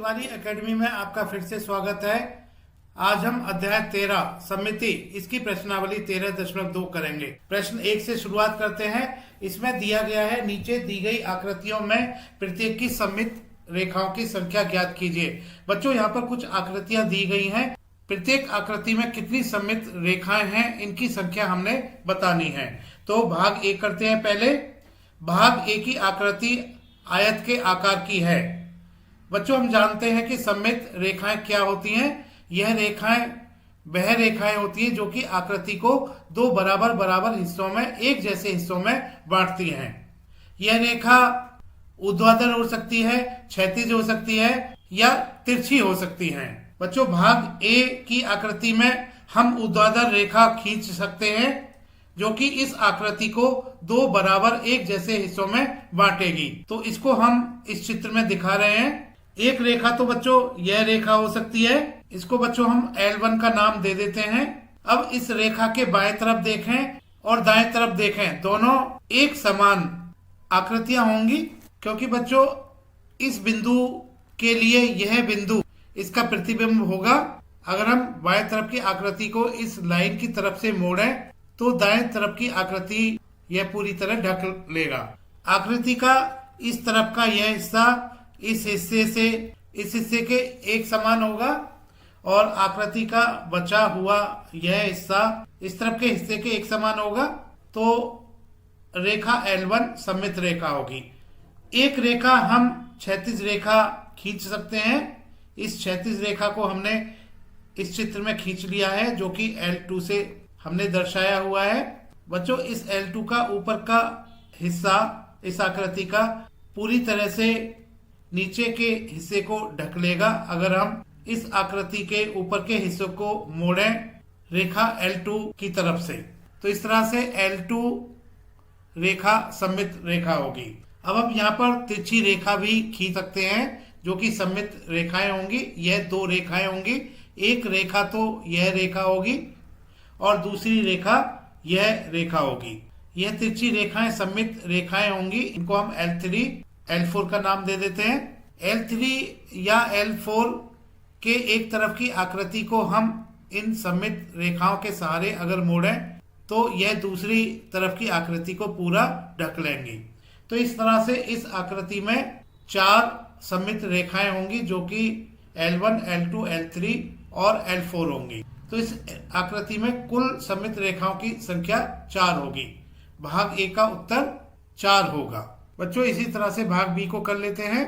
Tiwari academy में आपका फिर से स्वागत है। आज हम अध्याय 13 समिति इसकी प्रश्नावली 13.2 करेंगे। प्रश्न 1 से शुरुआत करते हैं। इसमें दिया गया है, नीचे दी गई आकृतियों में प्रत्येक की सममित रेखाओं की संख्या ज्ञात कीजिए। बच्चों, यहाँ पर कुछ आकृतियां दी गई हैं। प्रत्येक आकृति में कितनी सममित रेखाएं हैं, इनकी संख्या हमने बतानी है। तो भाग 1 करते हैं। पहले भाग 1 की आकृति आयत के आकार की है। बच्चों, हम जानते हैं कि सममित रेखाएं क्या होती हैं। यह रेखाएं वह रेखाएं होती हैं जो कि आकृति को दो बराबर बराबर हिस्सों में, एक जैसे हिस्सों में बांटती हैं। यह रेखा ऊर्ध्वाधर हो सकती है, क्षैतिज हो सकती है या तिरछी हो सकती है। बच्चों, भाग ए की आकृति में हम ऊर्ध्वाधर रेखा खींच सकते हैं जो कि इस आकृति को दो बराबर एक जैसे हिस्सों में बांटेगी। तो इसको हम इस चित्र में दिखा रहे हैं। एक रेखा तो बच्चों यह रेखा हो सकती है। इसको बच्चों हम L1 का नाम दे देते हैं। अब इस रेखा के बाएं तरफ देखें और दाएं तरफ देखें, दोनों एक समान आकृतियां होंगी, क्योंकि बच्चों इस बिंदु के लिए यह बिंदु इसका प्रतिबिंब होगा। अगर हम बाएं तरफ की आकृति को इस लाइन की तरफ से मोड़ें तो दाएं तरफ की आकृति यह पूरी तरह ढक लेगा। आकृति का इस तरफ का यह हिस्सा इस हिस्से से इस हिस्से के एक समान होगा और आकृति का बचा हुआ यह हिस्सा इस तरफ के हिस्से के एक समान होगा। तो रेखा L1 सममित रेखा होगी। एक रेखा हम क्षैतिज रेखा खींच सकते हैं। इस क्षैतिज रेखा को हमने इस चित्र में खींच लिया है, जो कि L2 से हमने दर्शाया हुआ है। बच्चों, इस L2 का ऊपर का हिस्सा इस आकृति का पूरी तरह से नीचे के हिस्से को ढक लेगा अगर हम इस आकृति के ऊपर के हिस्से को मोड़ें रेखा L2 की तरफ से। तो इस तरह से L2 रेखा सममित रेखा होगी। अब हम यहाँ पर तिरछी रेखा भी खींच सकते हैं जो कि सममित रेखाएं होंगी। यह दो रेखाएं होंगी। एक रेखा तो यह रेखा होगी और दूसरी रेखा यह रेखा होगी। यह तिरछी रेखाएं सममित रेखाएं होंगी। इनको हम L3 L4 का नाम दे देते हैं। L3 या L4 के एक तरफ की आकृति को हम इन सममित रेखाओं के सहारे अगर मोड़ें तो यह दूसरी तरफ की आकृति को पूरा ढक लेंगी। तो इस तरह से इस आकृति में 4 सममित रेखाएं होंगी जो कि L1, L2, L3 और L4 होंगी। तो इस आकृति में कुल सममित रेखाओं की संख्या 4 होगी। भाग ए का उत्तर 4 होगा। बच्चों, इसी तरह से भाग बी को कर लेते हैं।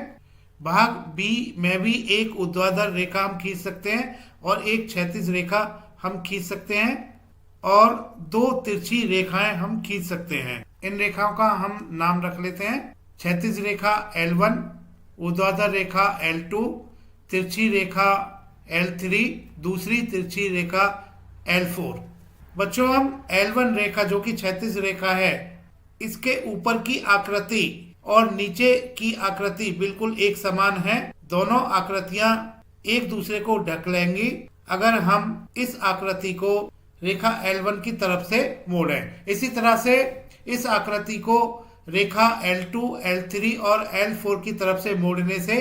भाग बी में भी एक ऊर्ध्वाधर रेखा हम खींच सकते हैं और एक क्षैतिज रेखा हम खींच सकते हैं और दो तिरछी रेखाएं हम खींच सकते हैं। इन रेखाओं का हम नाम रख लेते हैं। क्षैतिज रेखा L1, ऊर्ध्वाधर रेखा L2, तिरछी रेखा L3, दूसरी तिरछी रेखा L4। बच्चों, हम L1 रेखा जो कि क्षैतिज रेखा है, इसके ऊपर की आकृति और नीचे की आकृति बिल्कुल एक समान है। दोनों आकृतियां एक दूसरे को ढक लेंगी अगर हम इस आकृति को रेखा L1 की तरफ से मोड़ें। इसी तरह से इस आकृति को रेखा L2, L3 और L4 की तरफ से मोड़ने से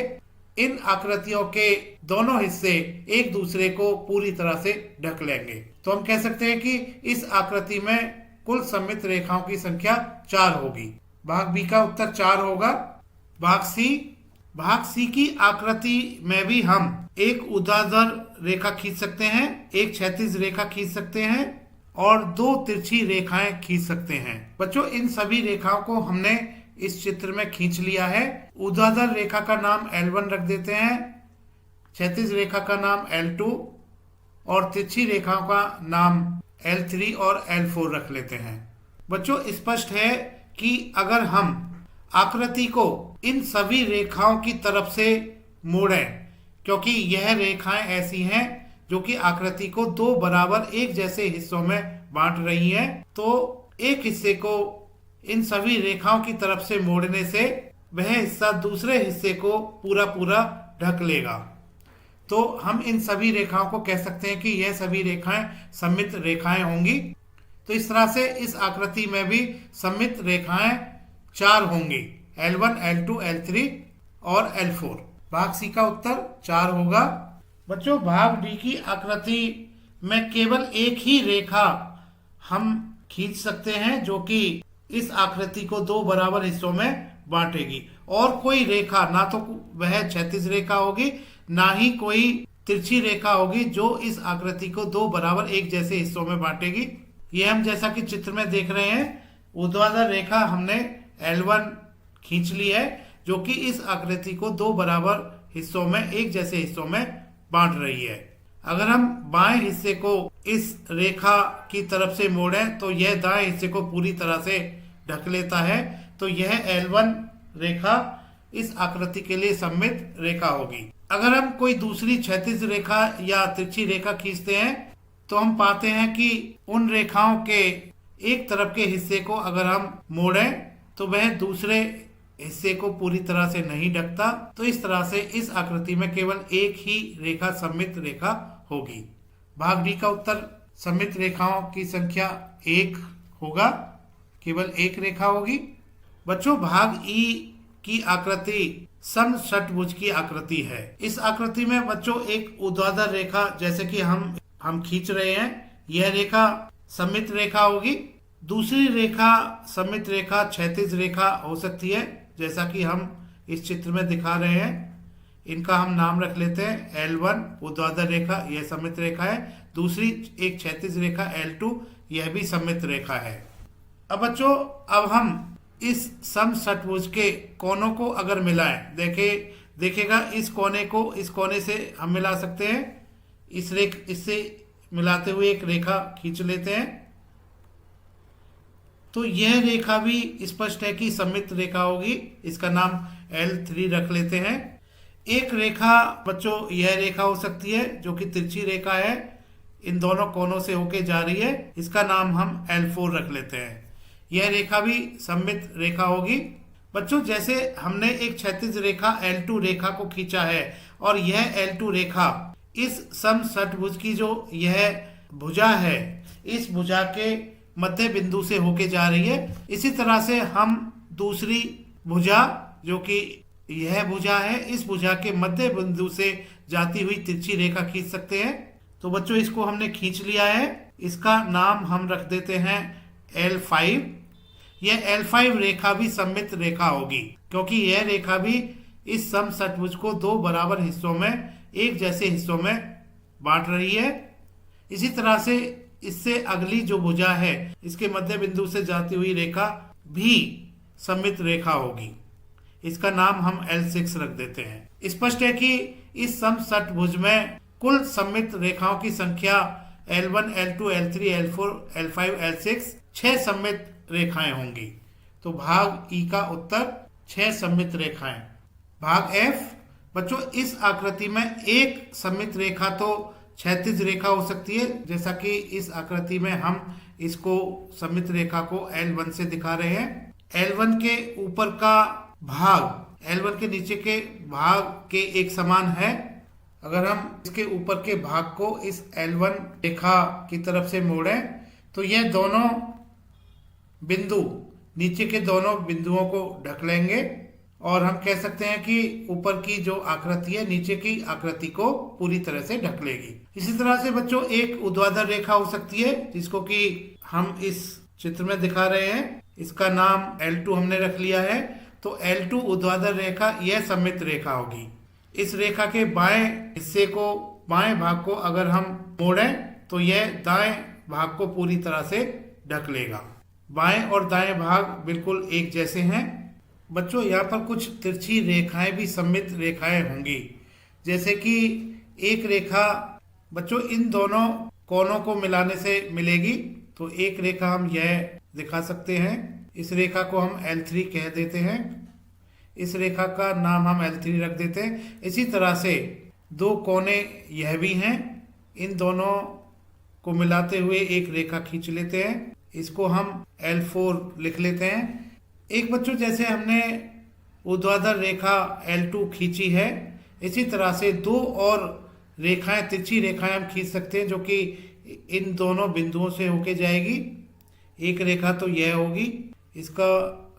इन आकृतियों के दोनों हिस्से एक दूसरे को पूरी तरह से ढक लेंगे। तो हम कह सकते हैं कि इस आकृति में कुल सममित रेखाओं की संख्या 4 होगी। भाग बी का उत्तर 4 होगा। भाग सी की आकृति में भी हम एक ऊर्ध्वाधर रेखा खींच सकते हैं, एक क्षैतिज रेखा खींच सकते हैं और दो तिरछी रेखाएं खींच सकते हैं। बच्चों, इन सभी रेखाओं को हमने इस चित्र में खींच लिया है। ऊर्ध्वाधर रेखा का नाम L1 रख देते हैं, क्षैतिज रेखा का नाम L2 और तिरछी रेखाओं का नाम L3 और L4 रख लेते हैं। बच्चों, स्पष्ट है कि अगर हम आकृति को इन सभी रेखाओं की तरफ से मोड़ें, क्योंकि यह रेखाएं ऐसी हैं जो कि आकृति को दो बराबर एक जैसे हिस्सों में बांट रही हैं, तो एक हिस्से को इन सभी रेखाओं की तरफ से मोड़ने से वह हिस्सा दूसरे हिस्से को पूरा पूरा ढक लेगा। तो हम इन सभी रेखाओं को कह सकते हैं कि यह सभी रेखाएं सममित रेखाएं होंगी। तो इस तरह से इस आकृति में भी सममित रेखाएं 4 होंगी, L1, L2, L3 और L4। भाग सी का उत्तर 4 होगा। बच्चों भाग डी की आकृति में केवल एक ही रेखा हम खींच सकते हैं जो कि इस आकृति को दो बराबर हिस्सों में बांटेगी, और कोई रेखा ना तो वह क्षैतिज रेखा होगी ना ही कोई तिरछी रेखा होगी जो इस आकृति को दो बराबर एक जैसे हिस्सों में बांटेगी। ये हम जैसा कि चित्र में देख रहे हैं, ऊर्ध्वाधर रेखा हमने L1 खींच ली है जो कि इस आकृति को दो बराबर हिस्सों में एक जैसे हिस्सों में बांट रही है। अगर हम बाएं हिस्से को इस रेखा की तरफ से मोड़ें तो यह दाएं हिस्से को पूरी तरह से ढक लेता है, तो यह L1 रेखा इस आकृति के लिए सममित रेखा होगी। अगर हम कोई दूसरी क्षैतिज रेखा या तिरछी रेखा खींचते हैं तो हम पाते हैं कि उन रेखाओं के एक तरफ के हिस्से को अगर हम मोड़ें तो वह दूसरे हिस्से को पूरी तरह से नहीं ढकता, तो इस तरह से इस आकृति में केवल एक ही रेखा सममित रेखा होगी। भाग डी का उत्तर सममित रेखाओं की संख्या 1 होगा, केवल एक रेखा होगी। बच्चों भाग ई की आकृति समषट्भुज की आकृति है। इस आकृति में बच्चों एक ऊर्ध्वाधर रेखा जैसे कि हम खींच रहे हैं, यह रेखा सममित रेखा होगी। दूसरी रेखा सममित रेखा क्षैतिज रेखा हो सकती है जैसा कि हम इस चित्र में दिखा रहे हैं। इनका हम नाम रख लेते हैं L1 ऊर्ध्वाधर रेखा, यह सममित रेखा है। दूसरी एक क्षैतिज रेखा L2, यह भी सममित रेखा है। अब बच्चों अब हम इस समषट्भुज के कोनों को अगर मिलाएं, देखिएगा इस कोने को इस कोने से हम मिला सकते हैं। इससे मिलाते हुए एक रेखा खींच लेते हैं तो यह रेखा भी स्पष्ट है कि सममित रेखा होगी। इसका नाम L3 रख लेते हैं। एक रेखा बच्चों यह रेखा हो सकती है जो कि तिरछी रेखा है, इन दोनों कोनों से होके जा रही है, इसका नाम हम L4 रख लेते हैं। यह रेखा भी सममित रेखा होगी। बच्चों जैसे हमने एक क्षैतिज रेखा L2 रेखा को खींचा है और यह L2 रेखा इस समषट्भुज की जो यह भुजा है इस भुजा के मध्य बिंदु से होके जा रही है। इसी तरह से हम दूसरी भुजा जो कि यह भुजा है इस भुजा के मध्य बिंदु से जाती हुई तिरछी रेखा खींच सकते हैं। तो बच्चों इसको हमने खींच लिया है, इसका नाम हम रख देते हैं L5। यह L5 रेखा भी सममित रेखा होगी क्योंकि यह रेखा भी इस समषट्भुज को दो बराबर हिस्सों में एक जैसे हिस्सों में बांट रही है। इसी तरह से इससे अगली जो भुजा है इसके मध्य बिंदु से जाती हुई रेखा भी सममित रेखा होगी, इसका नाम हम L6 रख देते हैं। स्पष्ट है कि इस समषट्भुज में कुल सममित रेखाओं की संख्या L1, L2, L3, L4, L5, L6 6 सममित रेखाएं होंगी। तो भाग ई का उत्तर 6 सममित रेखाएं। भाग F बच्चों इस आकृति में एक सममित रेखा तो क्षैतिज रेखा हो सकती है, जैसा कि इस आकृति में हम इसको सममित रेखा को L1 से दिखा रहे हैं। L1 के ऊपर का भाग L1 के नीचे के भाग के एक समान है। अगर हम इसके ऊपर के भाग को इस L1 रेखा की तरफ से मोड़ें तो यह दोनों बिंदु नीचे के दोनों बिंदुओं को ढक लेंगे और हम कह सकते हैं कि ऊपर की जो आकृति है नीचे की आकृति को पूरी तरह से ढक लेगी। इसी तरह से बच्चों एक ऊर्ध्वाधर रेखा हो सकती है जिसको कि हम इस चित्र में दिखा रहे हैं, इसका नाम L2 हमने रख लिया है। तो L2 ऊर्ध्वाधर रेखा यह सममित रेखा होगी। इस रेखा के बाएं हिस्से को बाएं भाग को अगर हम मोड़ें तो यह दाएं भाग को पूरी तरह से ढक लेगा। बाएं और दाएं भाग बिल्कुल एक जैसे हैं। बच्चों यहाँ पर कुछ तिरछी रेखाएं भी सममित रेखाएं होंगी, जैसे कि एक रेखा बच्चों इन दोनों कोनों को मिलाने से मिलेगी। तो एक रेखा हम यह दिखा सकते हैं, इस रेखा को हम L3 कह देते हैं, इस रेखा का नाम हम L3 रख देते हैं। इसी तरह से दो कोने यह भी हैं, इन दोनों को मिलाते हुए एक रेखा खींच लेते हैं, इसको हम L4 लिख लेते हैं। एक बच्चों जैसे हमने ऊर्ध्वाधर रेखा L2 खींची है, इसी तरह से दो और रेखाएं तिरछी रेखाएं हम खींच सकते हैं जो कि इन दोनों बिंदुओं से होके जाएगी। एक रेखा तो यह होगी, इसका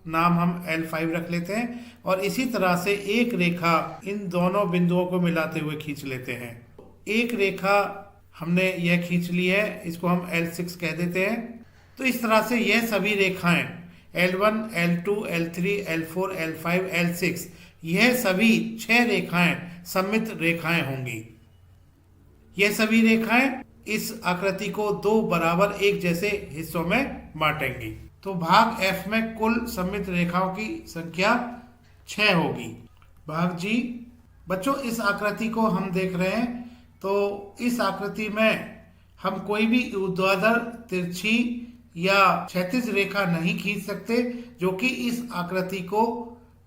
नाम हम L5 रख लेते हैं और इसी तरह से एक रेखा इन दोनों बिंदुओं को मिलाते हुए खींच लेते हैं। एक रेखा हमने यह खींच ली है, इसको हम L6 कह देते हैं। तो इस तरह से यह सभी रेखाएं L1, L2, L3, L4, L5, L6 यह सभी 6 रेखाएं सममित रेखाएं होंगी। यह सभी रेखाएं इस आकृति को 2 बराबर एक जैसे हिस्सों में बांटेंगी। तो भाग F में कुल सममित रेखाओं की संख्या 6 होगी। भाग G, बच्चों इस आकृति को हम देख रहे हैं, तो इस आकृति में हम कोई भी ऊर्ध्वाधर, तिरछी या क्षैतिज रेखा नहीं खींच सकते जो कि इस आकृति को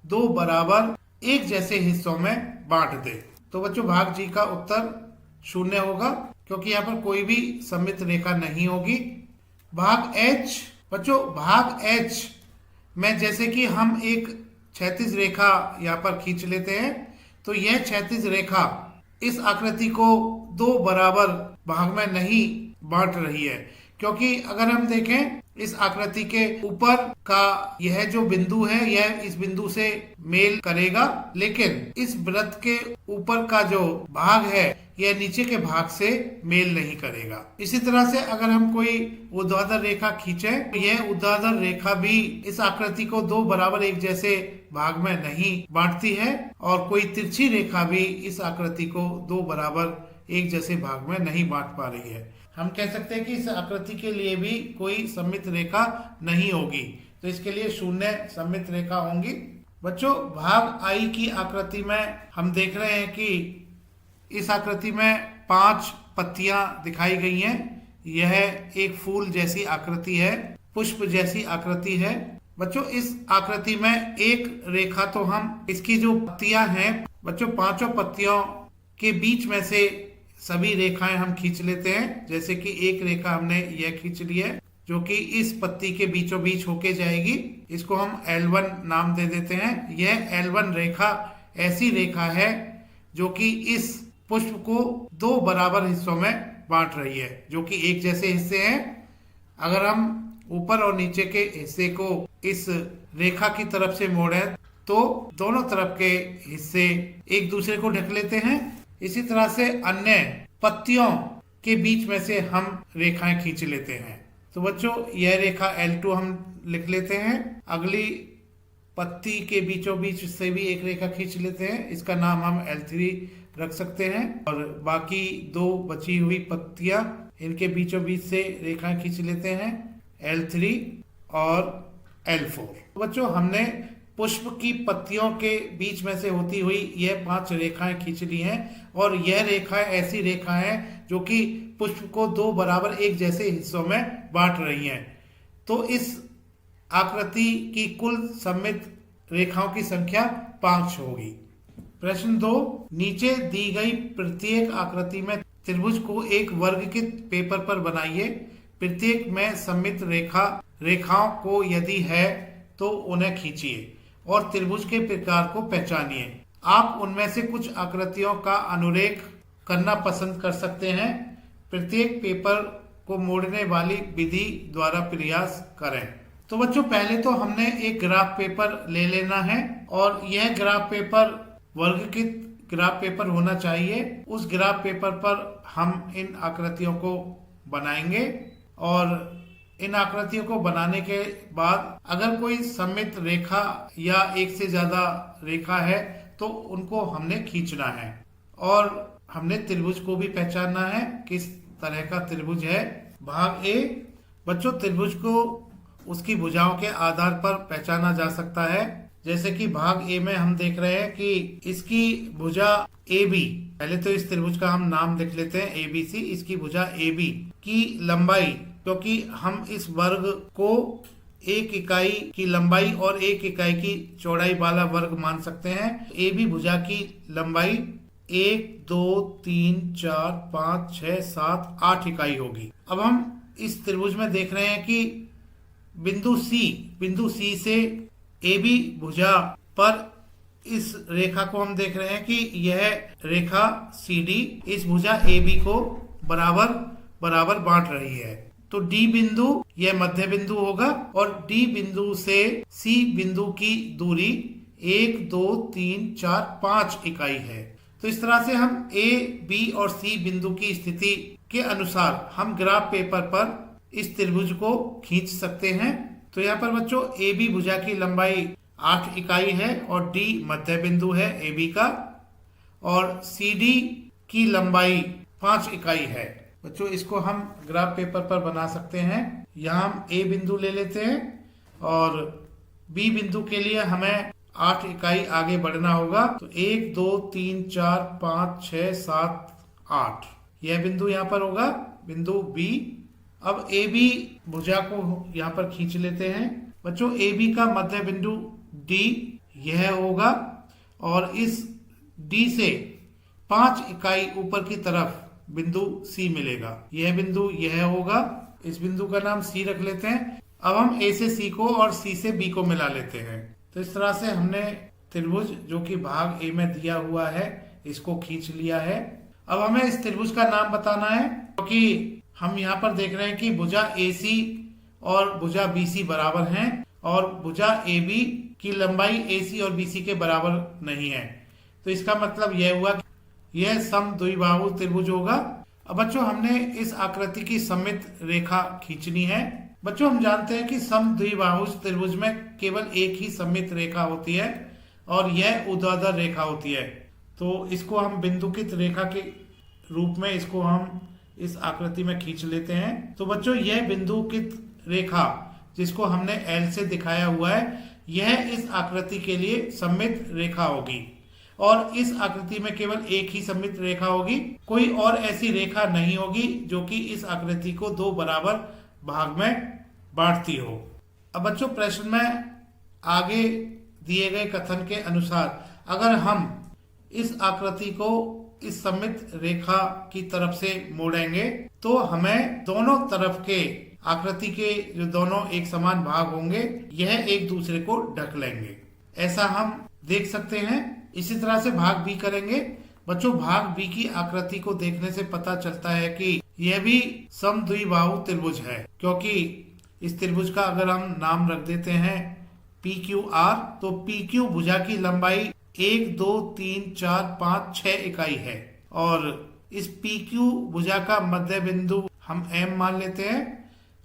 2 बराबर एक जैसे हिस्सों में बांट दे। तो बच्चों भाग G का उत्तर 0 होगा क्योंकि यहाँ पर कोई भी सममित रेखा नहीं होगी। भाग H, बच्चों भाग H में जैसे कि हम एक क्षैतिज रेखा यहाँ पर खींच लेते हैं, तो यह क्षैतिज रेखा इस आकृति को 2 बराबर भाग में नहीं बांट रही है, क्योंकि अगर हम देखें इस आकृति के ऊपर का यह जो बिंदु है यह इस बिंदु से मेल करेगा, लेकिन इस वृत्त के ऊपर का जो भाग है यह नीचे के भाग से मेल नहीं करेगा। इसी तरह से अगर हम कोई ऊर्ध्वाधर रेखा खींचे, यह ऊर्ध्वाधर रेखा भी इस आकृति को 2 बराबर एक जैसे भाग में नहीं बांटती है और कोई तिरछी रेखा भी इस आकृति को 2 बराबर एक जैसे भाग में नहीं बांट पा रही है। हम कह सकते हैं कि इस आकृति के लिए भी कोई सममित रेखा नहीं होगी, तो इसके लिए 0 सममित रेखा होंगी। बच्चों भाग I की आकृति में हम देख रहे हैं कि इस आकृति में 5 पत्तियां दिखाई गई हैं। यह एक फूल जैसी आकृति है, पुष्प जैसी आकृति है। बच्चों इस आकृति में एक रेखा तो हम इसकी जो पत्तियां हैं बच्चों 5 पत्तियों के बीच में से सभी रेखाएं हम खींच लेते हैं। जैसे कि एक रेखा हमने यह खींच ली है जो कि इस पत्ती के बीचों बीच होके जाएगी, इसको हम L1 नाम दे देते हैं। यह L1 रेखा ऐसी रेखा है जो कि इस पुष्प को 2 बराबर हिस्सों में बांट रही है, जो कि एक जैसे हिस्से हैं। अगर हम ऊपर और नीचे के हिस्से को इस रेखा की तरफ से मोड़ें तो दोनों तरफ के हिस्से एक दूसरे को ढक लेते हैं। इसी तरह से अन्य पत्तियों के बीच में से हम रेखाएं खींच लेते हैं। तो बच्चों यह रेखा L2 हम लिख लेते हैं। अगली पत्ती के बीचों बीच से भी एक रेखा खींच लेते हैं, इसका नाम हम L3 रख सकते हैं। और बाकी 2 बची हुई पत्तियां इनके बीचों बीच से रेखाएं खींच लेते हैं, L3 और L4। बच्चों हमने पुष्प की पत्तियों के बीच में से होती हुई यह 5 रेखाएं खींच ली हैं और यह रेखाएं ऐसी रेखाएं हैं जो कि पुष्प को 2 बराबर एक जैसे हिस्सों में बांट रही हैं। तो इस आकृति की कुल सममित रेखाओं की संख्या 5 होगी। प्रश्न 2, नीचे दी गई प्रत्येक आकृति में त्रिभुज को एक वर्गीकृत पेपर पर बनाइए। प्रत्येक में सममित रेखाओं को यदि है तो उन्हें खींचिए और त्रिभुज के प्रकार को पहचानिए। आप उनमें से कुछ आकृतियों का अनुरेख करना पसंद कर सकते हैं। प्रत्येक पेपर को मोड़ने वाली विधि द्वारा प्रयास करें। तो बच्चों पहले तो हमने एक ग्राफ पेपर ले लेना है और यह ग्राफ पेपर वर्गीकृत ग्राफ पेपर होना चाहिए। उस ग्राफ पेपर पर हम इन आकृतियों को बनाएंगे और इन आकृतियों को बनाने के बाद अगर कोई सममित रेखा या एक से ज्यादा रेखा है तो उनको हमने खींचना है और हमने त्रिभुज को भी पहचानना है किस तरह का त्रिभुज है। भाग ए, बच्चों त्रिभुज को उसकी भुजाओं के आधार पर पहचाना जा सकता है। जैसे कि भाग ए में हम देख रहे हैं कि इसकी भुजा AB, पहले तो इस त्रिभुज का हम नाम लिख लेते हैं ABC। इसकी भुजा AB की लंबाई, क्योंकि हम इस वर्ग को 1 इकाई की लंबाई और 1 इकाई की चौड़ाई वाला वर्ग मान सकते हैं। AB भुजा की लंबाई 1, 2, 3, 4, 5, 6, 7, 8 इकाई होगी। अब हम इस त्रिभुज में देख रहे हैं कि बिंदु C से AB भुजा पर इस रेखा को हम देख रहे हैं कि यह रेखा CD इस भुजा AB को बराबर बांट रही है। तो डी बिंदु यह मध्य बिंदु होगा और डी बिंदु से सी बिंदु की दूरी 1, 2, 3, 4, 5 इकाई है। तो इस तरह से हम ए, बी और सी बिंदु की स्थिति के अनुसार हम ग्राफ पेपर पर इस त्रिभुज को खींच सकते हैं। तो यहाँ पर बच्चों ए बी भुजा की लंबाई 8 इकाई है और डी मध्य बिंदु है ए बी का, और सी डी की लंबाई 5 इकाई है। बच्चों इसको हम ग्राफ पेपर पर बना सकते हैं। यहाँ हम ए बिंदु ले लेते हैं और बी बिंदु के लिए हमें 8 इकाई आगे बढ़ना होगा। तो 1, 2, 3, 4, 5, 6, 7, 8 यह बिंदु यहाँ पर होगा, बिंदु बी। अब ए बी भुजा को यहाँ पर खींच लेते हैं। बच्चों ए बी का मध्य बिंदु डी यह होगा और इस डी से 5 इकाई ऊपर की तरफ बिंदु सी मिलेगा। यह बिंदु यह होगा, इस बिंदु का नाम सी रख लेते हैं। अब हम ए से सी को और सी से बी को मिला लेते हैं। तो इस तरह से हमने त्रिभुज जो कि भाग ए में दिया हुआ है इसको खींच लिया है। अब हमें इस त्रिभुज का नाम बताना है, क्योंकि हम यहाँ पर देख रहे हैं कि भुजा ए सी और भुजा बी सी बराबर हैं और भुजा ए बी की लंबाई ए सी और बी सी के बराबर नहीं है। तो इसका मतलब यह हुआ कि यह समद्विबाहु त्रिभुज होगा। अब बच्चों हमने इस आकृति की सममित रेखा खींचनी है। बच्चों हम जानते हैं कि समद्विबाहु त्रिभुज में केवल एक ही सममित रेखा होती है और यह ऊर्ध्वाधर रेखा होती है। तो इसको हम बिंदुकित रेखा के रूप में इसको हम इस आकृति में खींच लेते हैं। तो बच्चों यह बिंदुकित रेखा जिसको हमने एल से दिखाया हुआ है, यह इस आकृति के लिए सममित रेखा होगी और इस आकृति में केवल एक ही सममित रेखा होगी, कोई और ऐसी रेखा नहीं होगी जो कि इस आकृति को 2 बराबर भाग में बांटती हो। अब बच्चों प्रश्न में आगे दिए गए कथन के अनुसार अगर हम इस आकृति को इस सममित रेखा की तरफ से मोड़ेंगे तो हमें दोनों तरफ के आकृति के जो दोनों एक समान भाग होंगे यह एक दूसरे को ढक लेंगे, ऐसा हम देख सकते हैं। इसी तरह से भाग बी करेंगे। बच्चों भाग बी की आकृति को देखने से पता चलता है कि यह भी समद्विबाहु त्रिभुज है, क्योंकि इस त्रिभुज का अगर हम नाम रख देते हैं पी क्यू आर, तो पी क्यू भुजा की लंबाई 1, 2, 3, 4, 5, 6 इकाई है और इस पी क्यू भुजा का मध्य बिंदु हम एम मान लेते हैं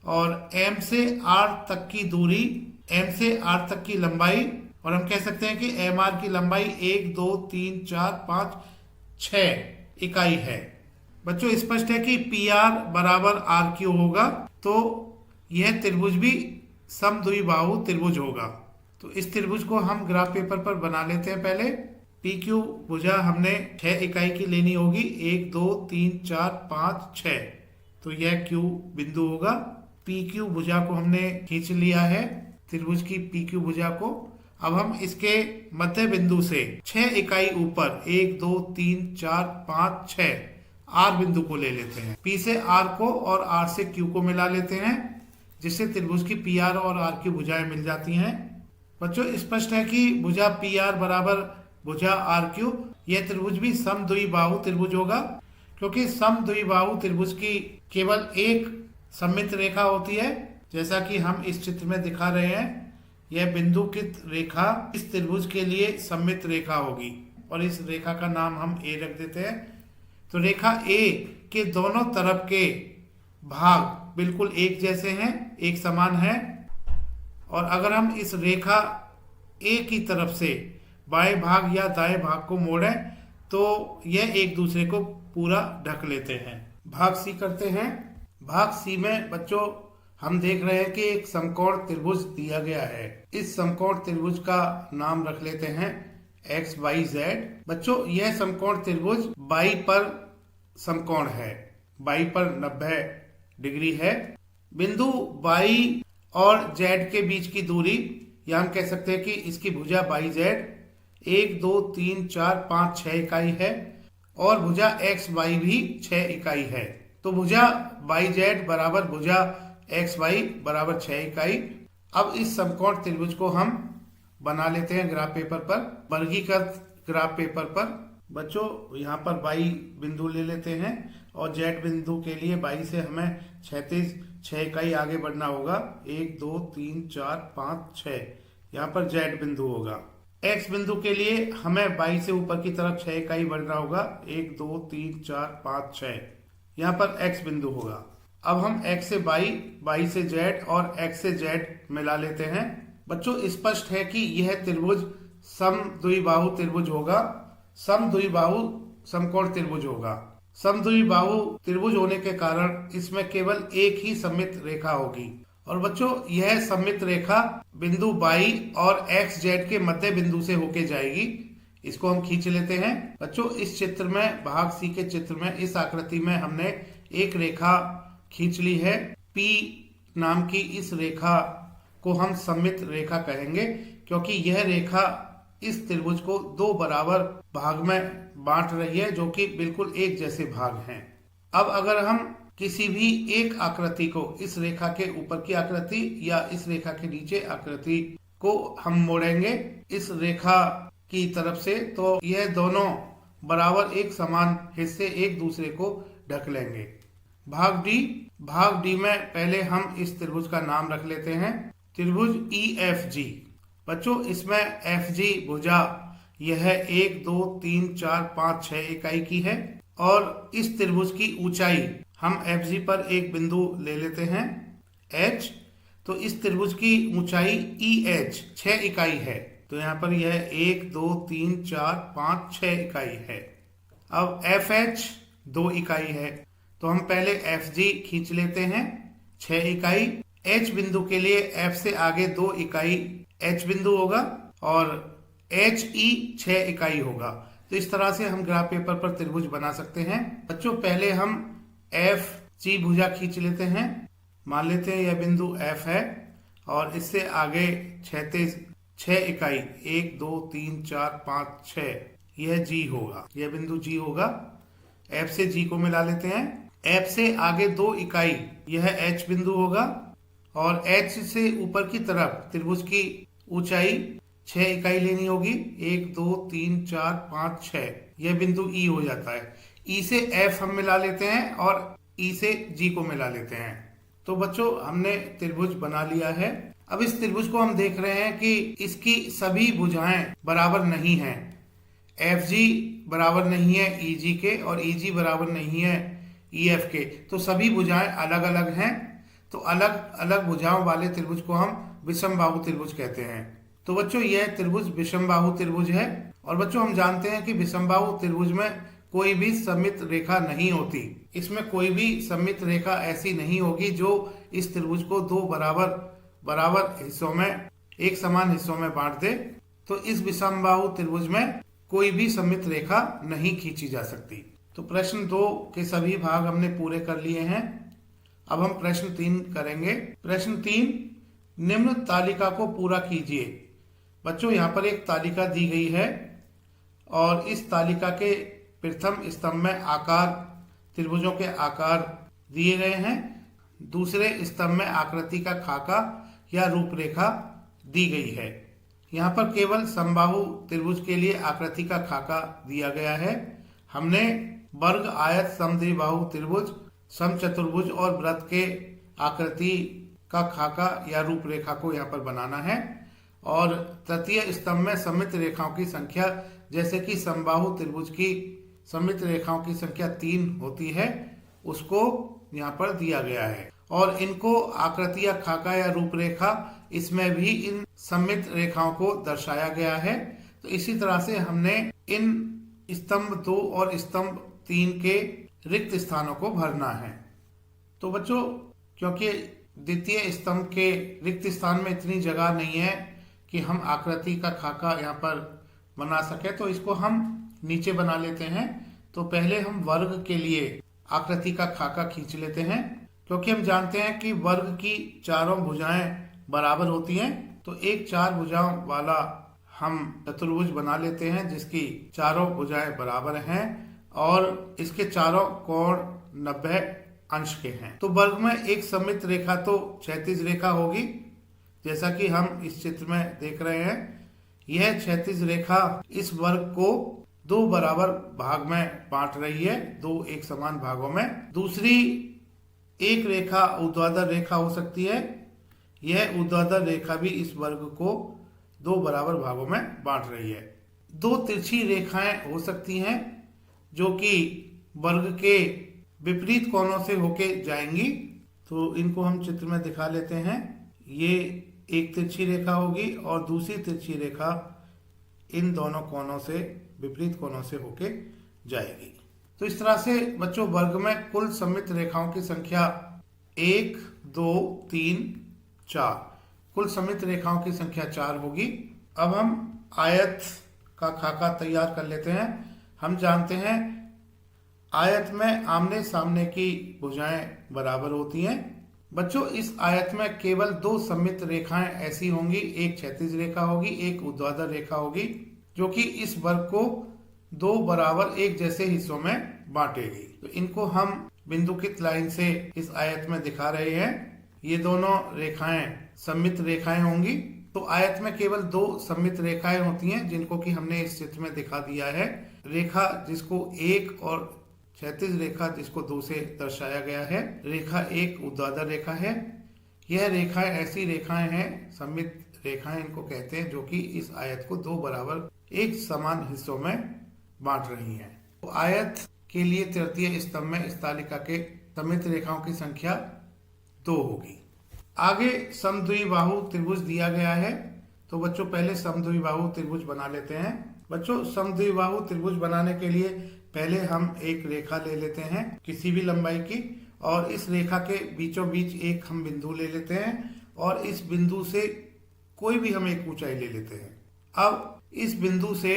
और एम से आर तक की दूरी, एम से आर तक की लंबाई, और हम कह सकते हैं कि एम आर की लंबाई 1, 2, 3, 4, 5, 6 इकाई है। बच्चों स्पष्ट है कि पी आर बराबर आर क्यू होगा, तो यह त्रिभुज भी समद्विबाहु त्रिभुज होगा। तो इस त्रिभुज को हम ग्राफ पेपर पर बना लेते हैं। पहले पी क्यू भुजा हमने 6 इकाई की लेनी होगी, 1, 2, 3, 4, 5, 6, तो यह क्यू बिंदु होगा। पी क्यू भुजा को हमने खींच लिया है, त्रिभुज की पी क्यू भुजा को। अब हम इसके मध्य बिंदु से 6 इकाई ऊपर 1, 2, 3, 4, 5, 6 आर बिंदु को ले लेते हैं। पी से आर को और आर से क्यू को मिला लेते हैं, जिससे त्रिभुज की पी आर और आर की भुजाएं मिल जाती हैं। बच्चों स्पष्ट है कि भुजा पी आर बराबर भुजा आर क्यू, यह त्रिभुज भी समद्विबाहु त्रिभुज होगा, क्योंकि समद्विबाहु त्रिभुज की केवल एक सममित रेखा होती है, जैसा कि हम इस चित्र में दिखा रहे हैं। यह बिंदुकित रेखा इस त्रिभुज के लिए सममित रेखा होगी और इस रेखा का नाम हम ए रख देते हैं। तो रेखा ए के दोनों तरफ के भाग बिल्कुल एक जैसे हैं, एक समान हैं, और अगर हम इस रेखा ए की तरफ से बाएं भाग या दाएं भाग को मोड़ें तो यह एक दूसरे को पूरा ढक लेते हैं। भाग सी करते हैं। भाग सी में बच्चों हम देख रहे हैं कि एक समकोण त्रिभुज दिया गया है। इस समकोण त्रिभुज का नाम रख लेते हैं एक्स वाई जेड। बच्चों यह समकोण त्रिभुज बाई पर समकोण है, बाई पर 90 डिग्री है। बिंदु बाई और जेड के बीच की दूरी, या हम कह सकते हैं कि इसकी भुजा बाई जेड 1, 2, 3, 4, 5, 6 इकाई है और भुजा एक्स वाई भी 6 इकाई है। तो भुजा बाई जेड बराबर भुजा एक्स वाई बराबर 6 इकाई। अब इस समकोण त्रिभुज को हम बना लेते हैं ग्राफ पेपर पर, वर्गीकृत ग्राफ पेपर पर। बच्चों यहाँ पर बाई बिंदु ले लेते हैं और जेड बिंदु के लिए बाई से हमें 6 इकाई आगे बढ़ना होगा। 1 2 3 4 5 6, यहाँ पर जेड बिंदु होगा। एक्स बिंदु के लिए हमें बाई से ऊपर की तरफ 6 इकाई बढ़ना होगा। 1 2 3 4 5 6, यहाँ पर एक्स बिंदु होगा। अब हम एक्स से बाई, बाई से जेड और एक्स से जेड मिला लेते हैं। बच्चों स्पष्ट है कि यह त्रिभुज समद्विबाहु त्रिभुज होगा। समद्विबाहु समकोण त्रिभुज होगा। समद्विबाहु त्रिभुज होने के कारण इसमें केवल एक ही सममित रेखा होगी। और बच्चों यह सममित रेखा बिंदु बाई और एक्स जेड के मध्य बिंदु से होके जाएगी। इसको हम खींच लेते हैं। बच्चों इस चित्र में, भाग सी के चित्र में, इस आकृति में हमने एक रेखा खींच ली है। P नाम की इस रेखा को हम सममित रेखा कहेंगे, क्योंकि यह रेखा इस त्रिभुज को दो बराबर भाग में बांट रही है, जो कि बिल्कुल एक जैसे भाग हैं। अब अगर हम किसी भी एक आकृति को, इस रेखा के ऊपर की आकृति या इस रेखा के नीचे आकृति को हम मोड़ेंगे इस रेखा की तरफ से, तो यह दोनों बराबर एक समान हिस्से एक दूसरे को ढक लेंगे। भाग डी में पहले हम इस त्रिभुज का नाम रख लेते हैं, त्रिभुज EFG। बच्चों इसमें FG भुजा यह 1 2 3 4 5 6 इकाई की है और इस त्रिभुज की ऊंचाई हम FG पर एक बिंदु ले लेते हैं H। तो इस त्रिभुज की ऊंचाई EH 6 इकाई है। तो यहाँ पर यह 1 2 3 4 5 6 इकाई है। अब FH 2 इकाई है, तो हम पहले FG खींच लेते हैं 6 इकाई। H बिंदु के लिए F से आगे 2 इकाई H बिंदु होगा और HE 6 इकाई होगा। तो इस तरह से हम ग्राफ पेपर पर त्रिभुज बना सकते हैं। बच्चों पहले हम FG भुजा खींच लेते हैं। मान लेते हैं यह बिंदु F है और इससे आगे क्षैतिज 6 इकाई 1 2 3 4 5 6, यह G होगा, यह बिंदु G होगा। F से G को मिला लेते हैं। F से आगे 2 इकाई यह H बिंदु होगा और H से ऊपर की तरफ त्रिभुज की ऊंचाई 6 इकाई लेनी होगी। 1 2 3 4 5 6, यह बिंदु E हो जाता है। E से F हम मिला लेते हैं और E से G को मिला लेते हैं। तो बच्चों हमने त्रिभुज बना लिया है। अब इस त्रिभुज को हम देख रहे हैं कि इसकी सभी भुजाएं बराबर नहीं हैं। FG बराबर नहीं है EG के और EG बराबर नहीं है EF के, तो सभी भुजाएं अलग अलग हैं। तो अलग अलग भुजाओं वाले त्रिभुज को हम विषमबाहु त्रिभुज कहते हैं। तो बच्चों यह त्रिभुज विषमबाहु त्रिभुज है। और बच्चों हम जानते हैं कि विषमबाहु त्रिभुज में कोई भी सममित रेखा नहीं होती। इसमें कोई भी सममित रेखा ऐसी नहीं होगी जो इस त्रिभुज को दो बराबर हिस्सों में, एक समान हिस्सों में बांट दे। तो इस विषमबाहु त्रिभुज में कोई भी सममित रेखा नहीं खींची जा सकती। तो प्रश्न 2 के सभी भाग हमने पूरे कर लिए हैं। अब हम प्रश्न 3 करेंगे। प्रश्न 3, निम्न तालिका को पूरा कीजिए। बच्चों यहाँ पर एक तालिका दी गई है और इस तालिका के प्रथम स्तंभ में आकार, त्रिभुजों के आकार दिए गए हैं। दूसरे स्तंभ में आकृति का खाका या रूपरेखा दी गई है। यहाँ पर केवल समबाहु त्रिभुज के लिए आकृति का खाका दिया गया है। हमने वर्ग, आयत, समद्विबाहु त्रिभुज, समचतुर्भुज और वृत्त के आकृति का खाका या रूपरेखा को यहाँ पर बनाना है। और तृतीय स्तंभ में सममित रेखाओं की संख्या, जैसे कि समबाहु त्रिभुज की सममित रेखाओं की संख्या 3 होती है, उसको यहाँ पर दिया गया है। और इनको आकृति या खाका या रूपरेखा, इसमें भी इन सममित रेखाओं को दर्शाया गया है। तो इसी तरह से हमने इन स्तंभ 2 और स्तंभ 3 के रिक्त स्थानों को भरना है। तो बच्चों क्योंकि द्वितीय स्तंभ के रिक्त स्थान में इतनी जगह नहीं है कि हम आकृति का खाका यहाँ पर बना सके, तो इसको हम नीचे बना लेते हैं। तो पहले हम वर्ग के लिए आकृति का खाका खींच लेते हैं, क्योंकि हम जानते हैं कि वर्ग की चारों भुजाएं बराबर होती हैं। तो एक 4 भुजाओं वाला हम चतुर्भुज बना लेते हैं जिसकी चारों भुजाएं बराबर हैं और इसके चारों कोण 90 अंश के हैं। तो वर्ग में एक सममित रेखा तो क्षैतिज रेखा होगी, जैसा कि हम इस चित्र में देख रहे हैं। यह क्षैतिज रेखा इस वर्ग को 2 बराबर भाग में बांट रही है, 2 एक समान भागों में। दूसरी एक रेखा ऊर्ध्वाधर रेखा हो सकती है। यह ऊर्ध्वाधर रेखा भी इस वर्ग को दो बराबर भागों में बांट रही है। दो तिरछी रेखाएं हो सकती हैं जो कि वर्ग के विपरीत कोणों से होके जाएंगी। तो इनको हम चित्र में दिखा लेते हैं। ये एक तिरछी रेखा होगी और दूसरी तिरछी रेखा इन दोनों कोणों से, विपरीत कोणों से होके जाएगी। तो इस तरह से बच्चों वर्ग में कुल सममित रेखाओं की संख्या 1, 2, 3, 4, कुल सममित रेखाओं की संख्या 4 होगी। अब हम आयत का खाका तैयार कर लेते हैं। हम जानते हैं आयत में आमने सामने की भुजाएं बराबर होती हैं। बच्चों इस आयत में केवल दो सममित रेखाएं ऐसी होंगी, एक क्षैतिज रेखा होगी, एक ऊर्ध्वाधर रेखा होगी, जो कि इस वर्ग को दो बराबर एक जैसे हिस्सों में बांटेगी। तो इनको हम बिंदुकित लाइन से इस आयत में दिखा रहे हैं। ये दोनों रेखाएं सममित रेखाएं होंगी। तो आयत में केवल दो सममित रेखाएं होती हैं जिनको कि हमने इस चित्र में दिखा दिया है। रेखा जिसको एक और क्षैतिज रेखा जिसको दो से दर्शाया गया है। रेखा एक ऊर्ध्वाधर रेखा है। यह रेखाएं ऐसी रेखाएं हैं, सममित रेखाएं इनको कहते हैं, जो कि इस आयत को दो बराबर एक समान हिस्सों में बांट रही हैं। तो आयत के लिए तृतीय स्तंभ में इस तालिका के सममित रेखाओं की संख्या 2 होगी। आगे समद्विबाहु त्रिभुज दिया गया है। तो बच्चों पहले समद्विबाहु त्रिभुज बना लेते हैं। बच्चों समद्विबाहु त्रिभुज बनाने के लिए पहले हम एक रेखा ले लेते हैं किसी भी लंबाई की, और इस रेखा के बीचों बीच एक हम बिंदु ले लेते हैं और इस बिंदु से कोई भी हम एक ऊंचाई ले लेते हैं। अब इस बिंदु से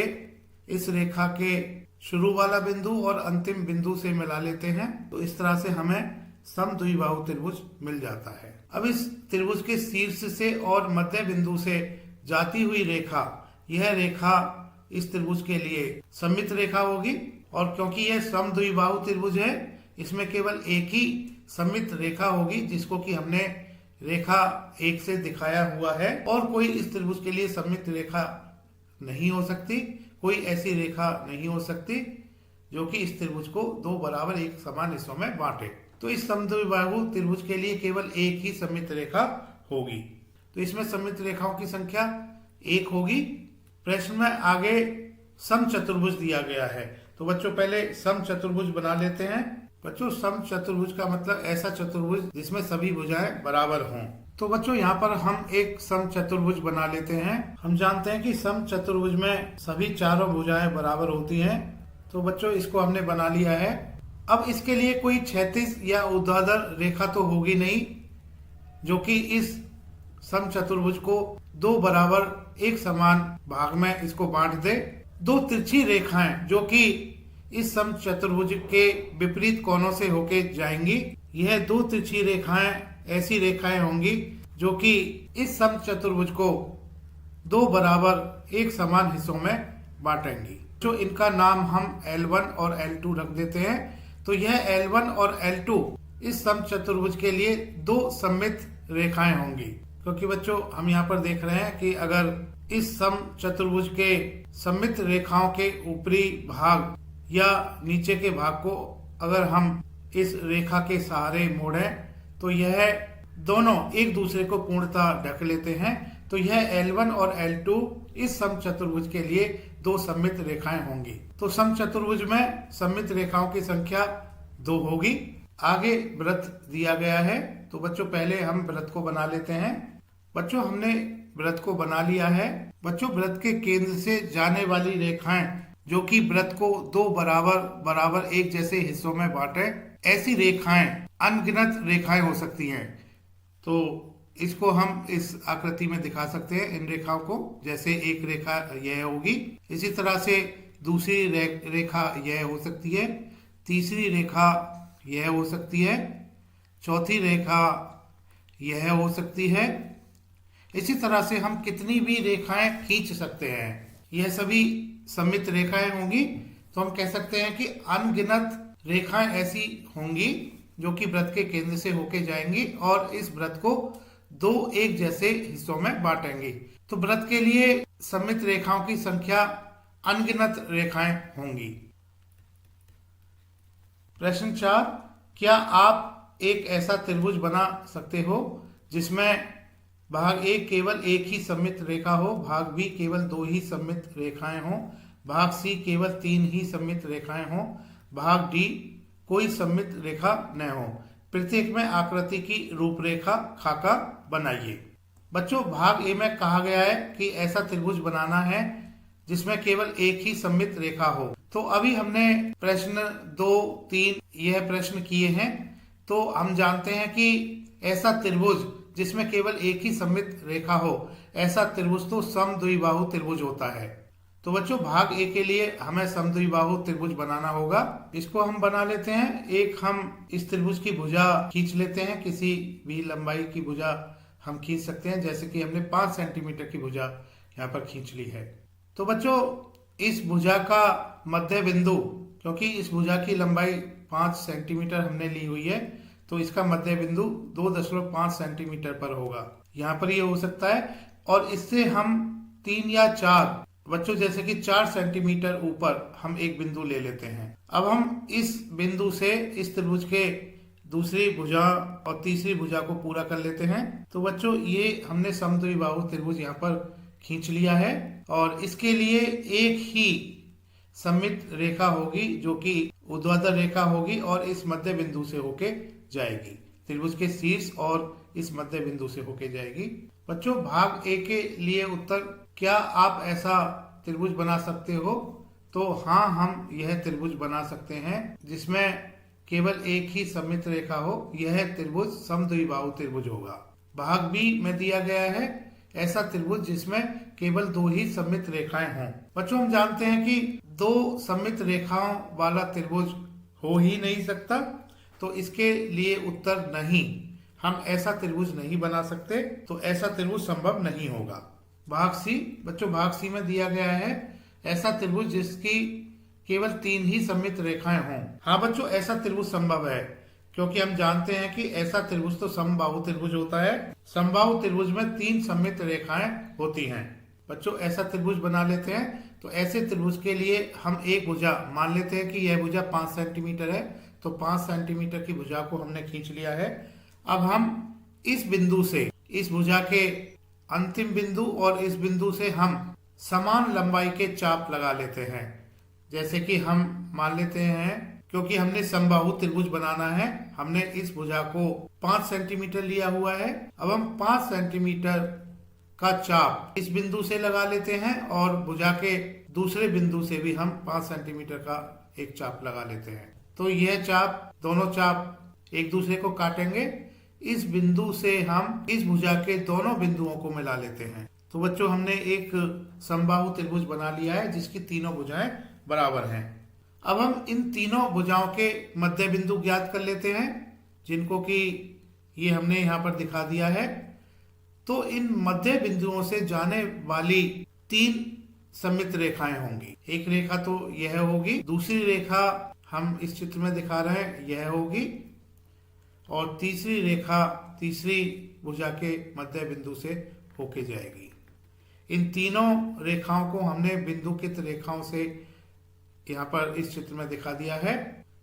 इस रेखा के शुरू वाला बिंदु और अंतिम बिंदु से मिला लेते हैं। तो इस तरह से हमें समद्विबाहु त्रिभुज मिल जाता है। अब इस त्रिभुज के शीर्ष से और मध्य बिंदु से जाती हुई रेखा, यह रेखा इस त्रिभुज के लिए सममित रेखा होगी। और क्योंकि यह समद्विबाहु त्रिभुज है, इसमें केवल एक ही सममित रेखा होगी जिसको कि हमने रेखा 1 से दिखाया हुआ है, और कोई इस त्रिभुज के लिए सममित रेखा नहीं हो सकती। कोई ऐसी रेखा नहीं हो सकती जो कि इस त्रिभुज को दो बराबर एक समान हिस्सों में बांटे। तो इस समद्विबाहु त्रिभुज के लिए केवल एक ही सममित रेखा होगी। तो इसमें सममित रेखाओं की संख्या 1 होगी। प्रश्न में आगे समचतुर्भुज दिया गया है। तो बच्चों पहले समचतुर्भुज बना लेते हैं। बच्चों समचतुर्भुज का मतलब ऐसा चतुर्भुज जिसमें सभी भुजाएं बराबर हों। तो बच्चों यहाँ पर हम एक समचतुर्भुज बना लेते हैं। हम जानते हैं कि समचतुर्भुज में सभी चारों भुजाएं बराबर होती हैं। तो बच्चों इसको हमने बना लिया है। अब इसके लिए कोई क्षैतिज या ऊर्ध्वाधर रेखा तो होगी नहीं जो कि इस समचतुर्भुज को दो बराबर एक समान भाग में इसको बांट दे। दो तिरछी रेखाएं जो कि इस समचतुर्भुज के विपरीत कोणों से होके जाएंगी, यह दो तिरछी रेखाएं ऐसी रेखाएं होंगी जो कि इस समचतुर्भुज को दो बराबर एक समान हिस्सों में बांटेंगी। जो इनका नाम हम L1 और L2 रख देते हैं। तो यह L1 और L2 इस समचतुर्भुज के लिए दो सममित रेखाएं होंगी, क्योंकि बच्चों हम यहाँ पर देख रहे हैं कि अगर इस समचतुर्भुज के सममित रेखाओं के ऊपरी भाग या नीचे के भाग को अगर हम इस रेखा के सहारे मोड़ें तो यह दोनों एक दूसरे को पूर्णतः ढक लेते हैं। तो यह L1 और L2 इस समचतुर्भुज के लिए दो सममित रेखाएं होंगी। तो समचतुर्भुज में सममित रेखाओं की संख्या 2 होगी। आगे वृत्त दिया गया है। तो बच्चों पहले हम वृत्त को बना लेते हैं। बच्चों हमने वृत्त को बना लिया है। बच्चों वृत्त के केंद्र से जाने वाली रेखाएं जो कि वृत्त को दो बराबर एक जैसे हिस्सों में बांटे, ऐसी रेखाएं अनगिनत रेखाएं हो सकती हैं। तो इसको हम इस आकृति में दिखा सकते हैं इन रेखाओं को। जैसे एक रेखा यह होगी, इसी तरह से दूसरी रेखा यह हो सकती है, तीसरी रेखा यह हो सकती है, चौथी रेखा यह हो सकती है। इसी तरह से हम कितनी भी रेखाएं खींच सकते हैं। यह सभी सममित रेखाएं होंगी। तो हम कह सकते हैं कि अनगिनत रेखाएं ऐसी होंगी जो कि वृत्त के केंद्र से होके जाएंगी और इस वृत्त को दो एक जैसे हिस्सों में बांटेंगी। तो वृत्त के लिए सममित रेखाओं की संख्या अनगिनत रेखाएं होंगी। प्रश्न 4, क्या आप एक ऐसा त्रिभुज बना सकते हो जिसमें भाग ए केवल एक ही सममित रेखा हो, भाग बी केवल दो ही सममित रेखाएं हो, भाग सी केवल तीन ही सममित रेखाएं हो, भाग डी कोई सममित रेखा न हो। प्रत्येक में आकृति की रूपरेखा खाका बनाइए। बच्चों, भाग ए में कहा गया है कि ऐसा त्रिभुज बनाना है जिसमें केवल एक ही सममित रेखा हो। तो अभी हमने प्रश्न 2, 3 यह प्रश्न किए हैं। तो हम जानते हैं कि ऐसा त्रिभुज जिसमें केवल एक ही सममित रेखा हो, ऐसा त्रिभुज तो समद्विबाहु त्रिभुज होता है। तो बच्चों, भाग ए के लिए हमें समद्विबाहु त्रिभुज बनाना होगा। इसको हम बना लेते हैं। एक हम इस त्रिभुज की भुजा खींच लेते हैं, किसी भी लंबाई की भुजा हम खींच सकते हैं, जैसे कि हमने 5 सेंटीमीटर की भुजा यहाँ पर खींच ली है। तो बच्चों, इस भुजा का मध्य बिंदु, क्योंकि इस भुजा की लंबाई 5 सेंटीमीटर हमने ली हुई है, तो इसका मध्य बिंदु 2.5 सेंटीमीटर पर होगा। यहाँ पर ये हो सकता है। और इससे हम 3 या 4 बच्चों, जैसे कि 4 सेंटीमीटर ऊपर हम एक बिंदु ले लेते हैं। अब हम इस बिंदु से इस त्रिभुज के दूसरी भुजा और तीसरी भुजा को पूरा कर लेते हैं। तो बच्चों, ये हमने समद्विबाहु त्रिभुज यहाँ पर खींच लिया है और इसके लिए एक ही सममित रेखा होगी जो कि ऊर्ध्वाधर रेखा होगी और इस मध्य बिंदु से होके जाएगी। त्रिभुज के शीर्ष और इस मध्य बिंदु से होके जाएगी। बच्चों, भाग ए के लिए उत्तर, क्या आप ऐसा त्रिभुज बना सकते हो? तो हाँ, हम यह त्रिभुज बना सकते हैं जिसमें केवल एक ही सममित रेखा हो। यह त्रिभुज समद्विबाहु त्रिभुज होगा। भाग बी में दिया गया है ऐसा त्रिभुज जिसमें केवल 2 ही सममित रेखाएं हों। बच्चों, हम जानते हैं कि 2 सममित रेखाओं वाला त्रिभुज हो ही नहीं सकता, तो इसके लिए उत्तर नहीं। हम ऐसा त्रिभुज नहीं बना सकते, तो ऐसा त्रिभुज संभव नहीं होगा। भाग सी, बच्चों, भाग सी में दिया गया है ऐसा त्रिभुज जिसकी केवल 3 ही सममित रेखाएं हों। हाँ बच्चों, ऐसा त्रिभुज संभव है, क्योंकि हम जानते हैं कि ऐसा त्रिभुज तो समबाहु त्रिभुज होता है। समबाहु त्रिभुज में 3 सममित रेखाएं होती हैं। बच्चों, ऐसा त्रिभुज बना लेते हैं। तो ऐसे त्रिभुज के लिए हम एक भुजा मान लेते हैं कि यह भुजा 5 सेंटीमीटर है, तो 5 सेंटीमीटर की भुजा को हमने खींच लिया है। अब हम इस बिंदु से, इस भुजा के अंतिम बिंदु और इस बिंदु से हम समान लंबाई के चाप लगा लेते हैं। जैसे कि हम मान लेते हैं, क्योंकि हमने समबाहु त्रिभुज बनाना है, हमने इस भुजा को 5 सेंटीमीटर लिया हुआ है। अब हम 5 सेंटीमीटर का चाप इस बिंदु से लगा लेते हैं और भुजा के दूसरे बिंदु से भी हम 5 सेंटीमीटर का एक चाप लगा लेते हैं। तो यह चाप, दोनों चाप एक दूसरे को काटेंगे। इस बिंदु से हम इस भुजा के दोनों बिंदुओं को मिला लेते हैं। तो बच्चों, हमने एक समबाहु त्रिभुज बना लिया है जिसकी तीनों भुजाएं बराबर हैं। अब हम इन तीनों भुजाओं के मध्य बिंदु ज्ञात कर लेते हैं, जिनको कि ये हमने यहाँ पर दिखा दिया है। तो इन मध्य बिंदुओं से जाने वाली 3 सममित रेखाएं होंगी। एक रेखा तो यह होगी, दूसरी रेखा हम इस चित्र में दिखा रहे हैं यह होगी, और तीसरी रेखा तीसरी भुजा के मध्य बिंदु से होके जाएगी। इन तीनों रेखाओं को हमने बिंदुकित रेखाओं से यहाँ पर इस चित्र में दिखा दिया है।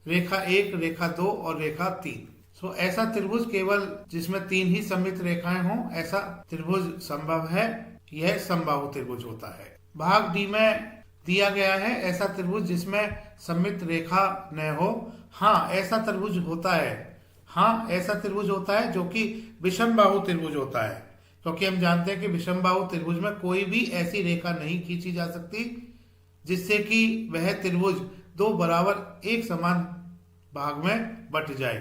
रेखा 1, रेखा 2 और रेखा 3। सो ऐसा त्रिभुज केवल जिसमें 3 ही सममित रेखाएं हों, ऐसा त्रिभुज संभव है। यह समबाहु त्रिभुज होता है। भाग डी में दिया गया है ऐसा त्रिभुज जिसमें सममित रेखा न हो। हाँ, ऐसा त्रिभुज होता है। हाँ, ऐसा त्रिभुज होता है जो कि विषमबाहु त्रिभुज होता है, क्योंकि हम जानते हैं कि विषमबाहु त्रिभुज में कोई भी ऐसी रेखा नहीं खींची जा सकती जिससे कि वह त्रिभुज 2 बराबर एक समान भाग में बट जाए।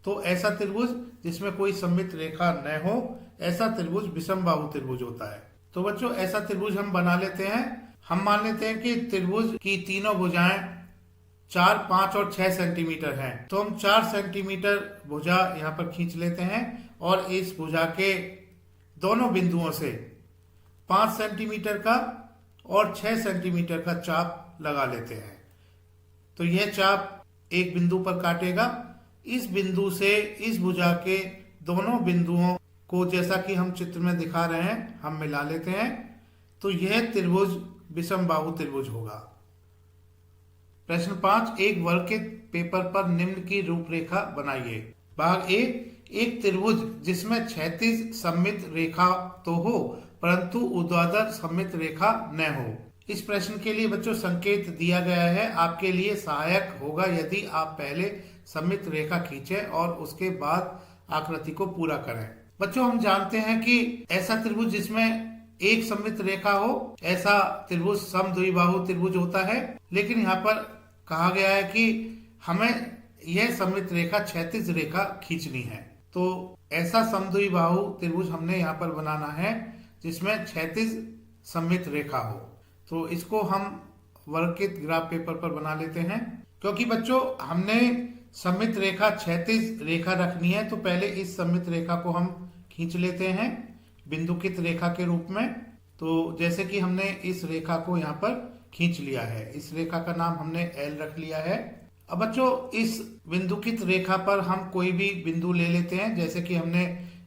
तो ऐसा त्रिभुज जिसमें कोई सममित रेखा न हो, ऐसा त्रिभुज विषमबाहु त्रिभुज होता है। तो बच्चों, ऐसा त्रिभुज हम बना लेते हैं। हम मान लेते हैं कि त्रिभुज की तीनों भुजाएं 4, 5 और 6 सेंटीमीटर हैं। तो हम 4 सेंटीमीटर भुजा यहाँ पर खींच लेते हैं और इस भुजा के दोनों बिंदुओं से 5 सेंटीमीटर का और 6 सेंटीमीटर का चाप लगा लेते हैं। तो यह चाप एक बिंदु पर काटेगा। इस बिंदु से इस भुजा के दोनों बिंदुओं को, जैसा कि हम चित्र में दिखा रहे हैं, हम मिला लेते हैं। तो यह त्रिभुज विषमबाहु त्रिभुज होगा। प्रश्न 5, एक वर्ग के पेपर पर निम्न की रूपरेखा बनाइए। भाग ए, एक त्रिभुज जिसमें क्षैतिज सममित रेखा तो हो परंतु ऊर्ध्वाधर सममित रेखा न हो। इस प्रश्न के लिए बच्चों संकेत दिया गया है, आपके लिए सहायक होगा यदि आप पहले सममित रेखा खींचें और उसके बाद आकृति को पूरा करें। बच्चों हम जानते हैं कि ऐसा त्रिभुज जिसमें एक सममित रेखा हो, ऐसा त्रिभुज समद्विबाहु त्रिभुज होता है। लेकिन यहाँ पर कहा गया है कि हमें यह सममित रेखा क्षैतिज रेखा खींचनी है, तो ऐसा समद्विबाहु त्रिभुज हमने यहाँ पर बनाना है जिसमें क्षैतिज सममित रेखा हो। तो इसको हम वर्कित ग्राफ पेपर पर बना लेते हैं। क्योंकि बच्चों हमने सममित रेखा क्षैतिज रेखा रखनी है, तो पहले इस सममित रेखा को हम खींच लेते हैं बिंदुकित रेखा के रूप में। तो जैसे कि हमने इस रेखा को यहाँ पर खींच लिया है, इस रेखा का नाम हमने L रख लिया है। अब बच्चों इस बिंदुकित रेखा पर हम कोई भी बिंदु ले लेते हैं, जैसे कि हमने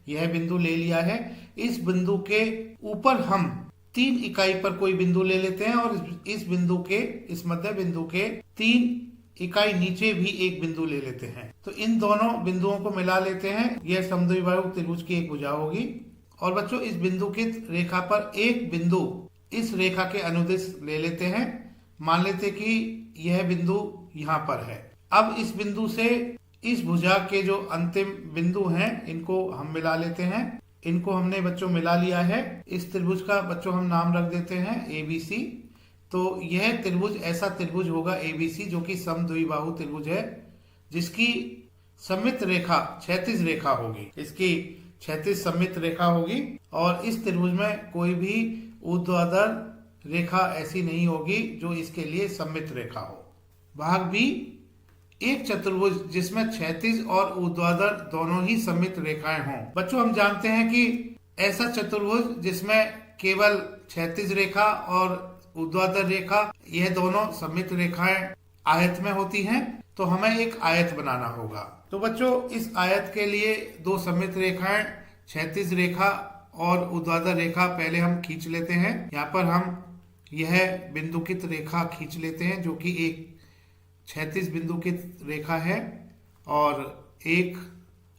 यह बिंदु ले लिया है। इस बिंदु के ऊपर हम 3 इकाई पर कोई बिंदु ले लेते हैं और इस बिंदु के, इस मध्य बिंदु के 3 इकाई नीचे भी एक बिंदु ले लेते हैं। तो इन दोनों बिंदुओं को मिला लेते हैं, यह समद्विबाहु त्रिभुज की एक भुजा होगी। और बच्चों इस बिंदुकित रेखा पर एक बिंदु इस रेखा के अनुदिश ले लेते हैं। मान लेते कि यह बिंदु यहाँ पर है। अब इस बिंदु से इस भुजा के जो अंतिम बिंदु हैं इनको हम मिला लेते हैं। इनको हमने बच्चों मिला लिया है। इस त्रिभुज का बच्चों हम नाम रख देते हैं ABC। तो यह त्रिभुज ऐसा त्रिभुज होगा ABC जो कि समद्विबाहु त्रिभुज है, जिसकी सममित रेखा क्षैतिज रेखा होगी, इसकी क्षैतिज सममित रेखा होगी। और इस त्रिभुज में कोई भी ऊर्ध्वाधर रेखा ऐसी नहीं होगी जो इसके लिए सममित रेखा हो। भाग बी, एक चतुर्भुज जिसमें क्षैतिज और ऊर्ध्वाधर दोनों ही सममित रेखाएं हों। बच्चों हम जानते हैं कि ऐसा चतुर्भुज जिसमें केवल क्षैतिज रेखा और ऊर्ध्वाधर रेखा, यह दोनों सममित रेखाएं आयत में होती हैं, तो हमें एक आयत बनाना होगा। तो बच्चों इस आयत के लिए 2 सममित रेखाएं, क्षैतिज रेखा और ऊर्ध्वाधर रेखा पहले हम खींच लेते हैं। यहाँ पर हम यह बिंदुकित रेखा खींच लेते हैं जो कि एक क्षैतिज बिंदुकित रेखा है और एक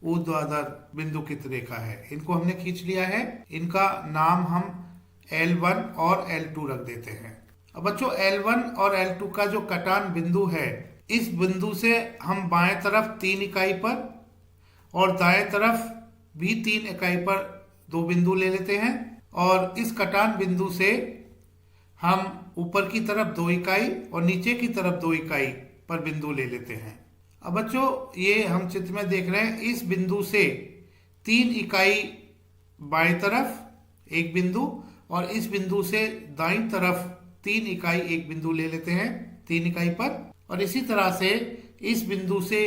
ऊर्ध्वाधर बिंदुकित रेखा है। इनको हमने खींच लिया है। इनका नाम हम L1 और L2 रख देते हैं। अब बच्चों L1 और L2 का जो कटान बिंदु है, इस बिंदु से हम बाएं तरफ 3 इकाई पर और दाएं तरफ भी 3 इकाई पर 2 बिंदु ले लेते हैं। और इस कटान बिंदु से हम ऊपर की तरफ 2 इकाई और नीचे की तरफ 2 इकाई पर बिंदु ले लेते हैं। अब बच्चों ये हम चित्र में देख रहे हैं, इस बिंदु से 3 इकाई बाएं तरफ एक बिंदु और इस बिंदु से दाईं तरफ 3 इकाई एक बिंदु ले लेते हैं 3 इकाई पर। और इसी तरह से इस बिंदु से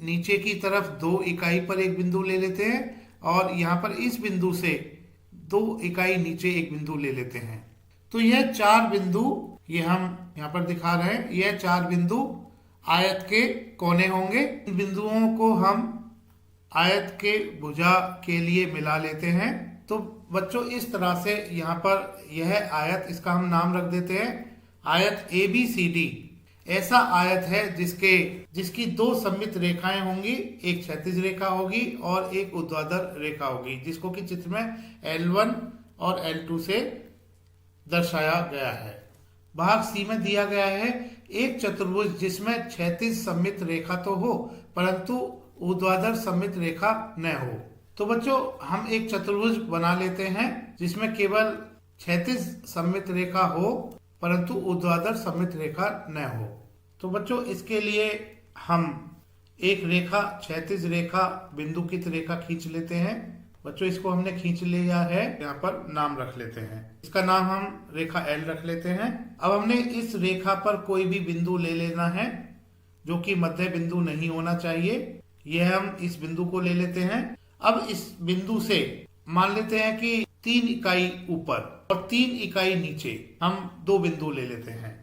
नीचे की तरफ 2 इकाई पर एक बिंदु ले लेते हैं और यहाँ पर इस बिंदु से 2 इकाई नीचे एक बिंदु ले लेते हैं। तो यह 4 बिंदु, ये हम यहाँ पर दिखा रहे हैं, यह 4 बिंदु आयत के कोने होंगे। इन बिंदुओं को हम आयत के भुजा के लिए मिला लेते हैं। तो बच्चों इस तरह से यहाँ पर यह आयत, इसका हम नाम रख देते हैं आयत ABCD। ऐसा आयत है जिसकी 2 सममित रेखाएं होंगी, एक क्षैतिज रेखा होगी और एक ऊर्ध्वाधर रेखा होगी, जिसको कि चित्र में L1 और L2 से दर्शाया गया है। भाग सी में दिया गया है, एक चतुर्भुज जिसमें क्षैतिज सममित रेखा तो हो परंतु ऊर्ध्वाधर सममित रेखा न हो। तो बच्चों हम एक चतुर्भुज बना लेते हैं जिसमें केवल क्षैतिज सममित रेखा हो परंतु ऊर्ध्वाधर सममित रेखा न हो। तो बच्चों इसके लिए हम एक रेखा, क्षैतिज रेखा, बिंदुकित रेखा खींच लेते हैं। बच्चों इसको हमने खींच लिया है, यहाँ पर नाम रख लेते हैं। इसका नाम हम रेखा L रख लेते हैं। अब हमने इस रेखा पर कोई भी बिंदु ले लेना है जो कि मध्य बिंदु नहीं होना चाहिए। यह हम इस बिंदु को ले लेते हैं। अब इस बिंदु से मान लेते हैं कि 3 इकाई ऊपर और 3 इकाई नीचे हम 2 बिंदु ले लेते हैं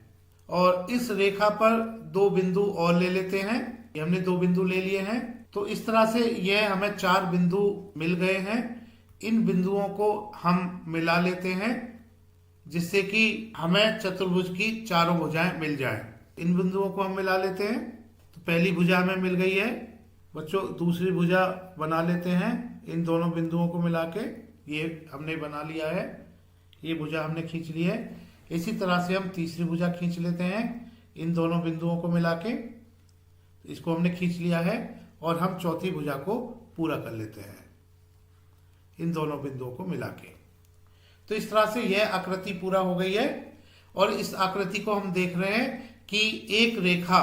और इस रेखा पर 2 बिंदु और ले लेते हैं। ये हमने 2 बिंदु ले लिए हैं। तो इस तरह से यह हमें 4 बिंदु मिल गए हैं। इन बिंदुओं को हम मिला लेते हैं जिससे कि हमें चतुर्भुज की चारों भुजाएं मिल जाएं। इन बिंदुओं को हम मिला लेते हैं। तो पहली भुजा हमें मिल गई है बच्चों दूसरी भुजा बना लेते हैं इन दोनों बिंदुओं को मिला के। ये हमने बना लिया है, ये भुजा हमने खींच ली है। इसी तरह से हम तीसरी भुजा खींच लेते हैं इन दोनों बिंदुओं को मिला के, इसको हमने खींच लिया है। और हम चौथी भुजा को पूरा कर लेते हैं इन दोनों बिंदुओं को मिला के। तो इस तरह से यह आकृति पूरा हो गई है। और इस आकृति को हम देख रहे हैं कि एक रेखा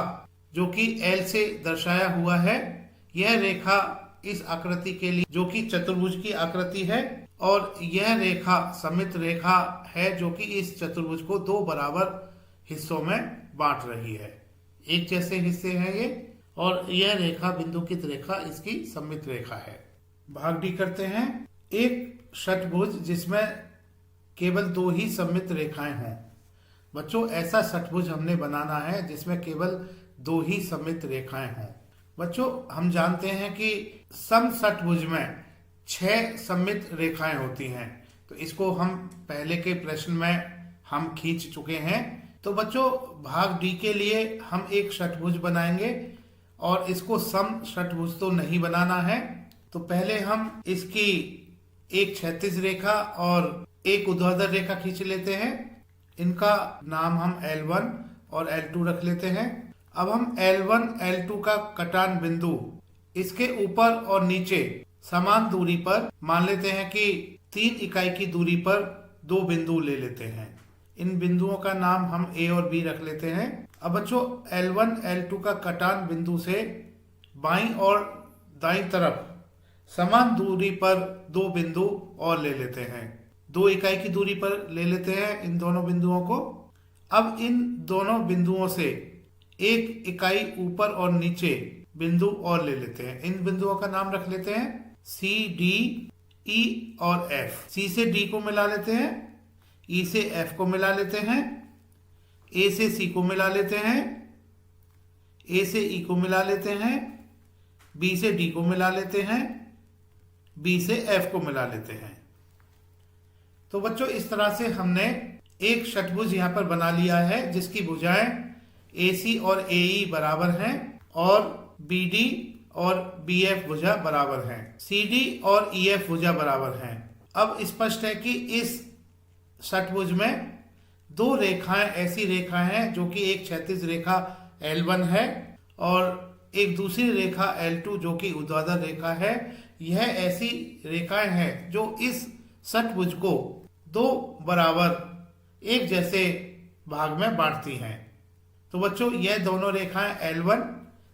जो कि L से दर्शाया हुआ है, यह रेखा इस आकृति के लिए जो कि चतुर्भुज की आकृति है, और यह रेखा सममित रेखा है जो कि इस चतुर्भुज को दो बराबर हिस्सों में बांट रही है। एक जैसे हिस्से हैं ये, और यह रेखा बिंदुकित रेखा इसकी सममित रेखा है। भाग डी करते हैं। एक षटभुज जिसमें केवल दो ही सममित रेखाएं हों। बच्चों ऐसा षटभुज हमने बनाना है जिसमें केवल दो ही सममित रेखाएं हों। बच्चों हम जानते हैं कि समषटभुज में 6 सममित रेखाएं होती हैं, तो इसको हम पहले के प्रश्न में हम खींच चुके हैं। तो बच्चों भाग डी के लिए हम एक षटभुज बनाएंगे, और इसको सम षटभुज तो नहीं बनाना है। तो पहले हम इसकी एक क्षैतिज रेखा और एक ऊर्ध्वाधर रेखा खींच लेते हैं। इनका नाम हम L1 और L2 रख लेते हैं। अब हम L1 L2 का कटान बिंदु इसके ऊपर और नीचे समान दूरी पर मान लेते हैं कि 3 इकाई की दूरी पर दो बिंदु ले लेते हैं। इन बिंदुओं का नाम हम A और B रख लेते हैं। अब बच्चों L1 L2 का कटान बिंदु से बाईं और दाईं तरफ समान दूरी पर दो बिंदु और ले लेते हैं। 2 इकाई की दूरी पर ले लेते हैं इन दोनों बिंदुओं को। अब इन दोनों बिंदुओं से 1 इकाई ऊपर और नीचे बिंदु और ले लेते हैं। इन बिंदुओं का नाम रख लेते हैं C, D, E और F। C से D को मिला लेते हैं, E से F को मिला लेते हैं, A से C को मिला लेते हैं, A से E को मिला लेते हैं, B से D को मिला लेते हैं, B से F को मिला लेते हैं। तो बच्चों इस तरह से हमने एक षटभुज यहाँ पर बना लिया है जिसकी भुजाएं AC और AE बराबर हैं, और BD और BF भुजा बराबर हैं, CD और EF भुजा बराबर हैं। अब स्पष्ट है कि इस षटभुज में दो रेखाएं ऐसी रेखाएं हैं जो कि एक क्षैतिज रेखा L1 है और एक दूसरी रेखा L2 जो कि ऊर्ध्वाधर रेखा है। यह ऐसी रेखाएं हैं जो इस षटभुज को दो बराबर एक जैसे भाग में बांटती हैं। तो बच्चों यह दोनों रेखाएं L1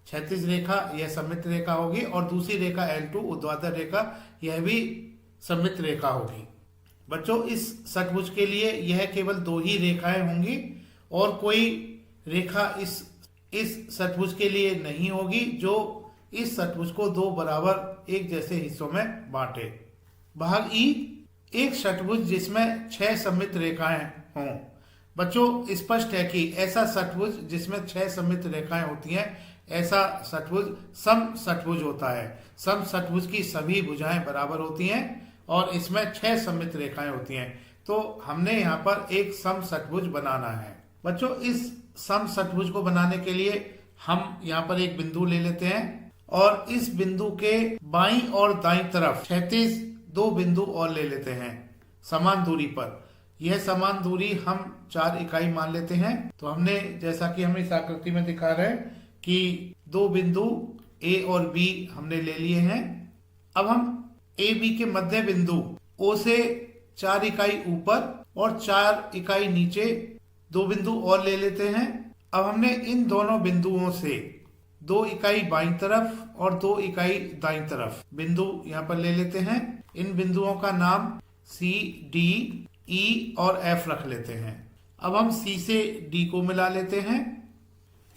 क्षैतिज रेखा यह सममित रेखा होगी, और दूसरी रेखा L2 ऊर्ध्वाधर रेखा यह भी सममित रेखा होगी। बच्चों इस षटभुज के लिए यह केवल दो ही रेखाएं होंगी, और कोई रेखा इस षटभुज के लिए नहीं होगी जो इस षटभुज को दो बराबर एक जैसे हिस्सों में बांटे। भाग ई एक षटभुज जिसमें 6 सममित रेखाएं हों। बच्चों स्पष्ट है कि ऐसा षटभुज जिसमें 6 सममित रेखाएं होती हैं, ऐसा षटभुज सम षटभुज होता है। सम षटभुज की सभी भुजाएं बराबर होती हैं और इसमें 6 सममित रेखाएं होती हैं। तो हमने यहाँ पर एक सम षटभुज बनाना है। बच्चों इस सम षटभुज को बनाने के लिए हम यहाँ पर एक बिंदु ले लेते हैं, और इस बिंदु के बाईं और दाईं तरफ क्षैतिज दो बिंदु और ले लेते हैं समान दूरी पर। यह समान दूरी हम 4 इकाई मान लेते हैं। तो हमने जैसा कि हम इस आकृति में दिखा रहे हैं कि दो बिंदु A और B हमने ले लिए हैं। अब हम A B के मध्य बिंदु O से 4 इकाई ऊपर और 4 इकाई नीचे दो बिंदु और ले लेते हैं। अब हमने इन दोनों बिंदुओं से 2 इकाई बाईं तरफ और 2 इकाई दाईं तरफ बिंदु यहाँ पर ले लेते हैं। इन बिंदुओं का नाम C, D, E और F रख लेते हैं। अब हम C से D को मिला लेते हैं,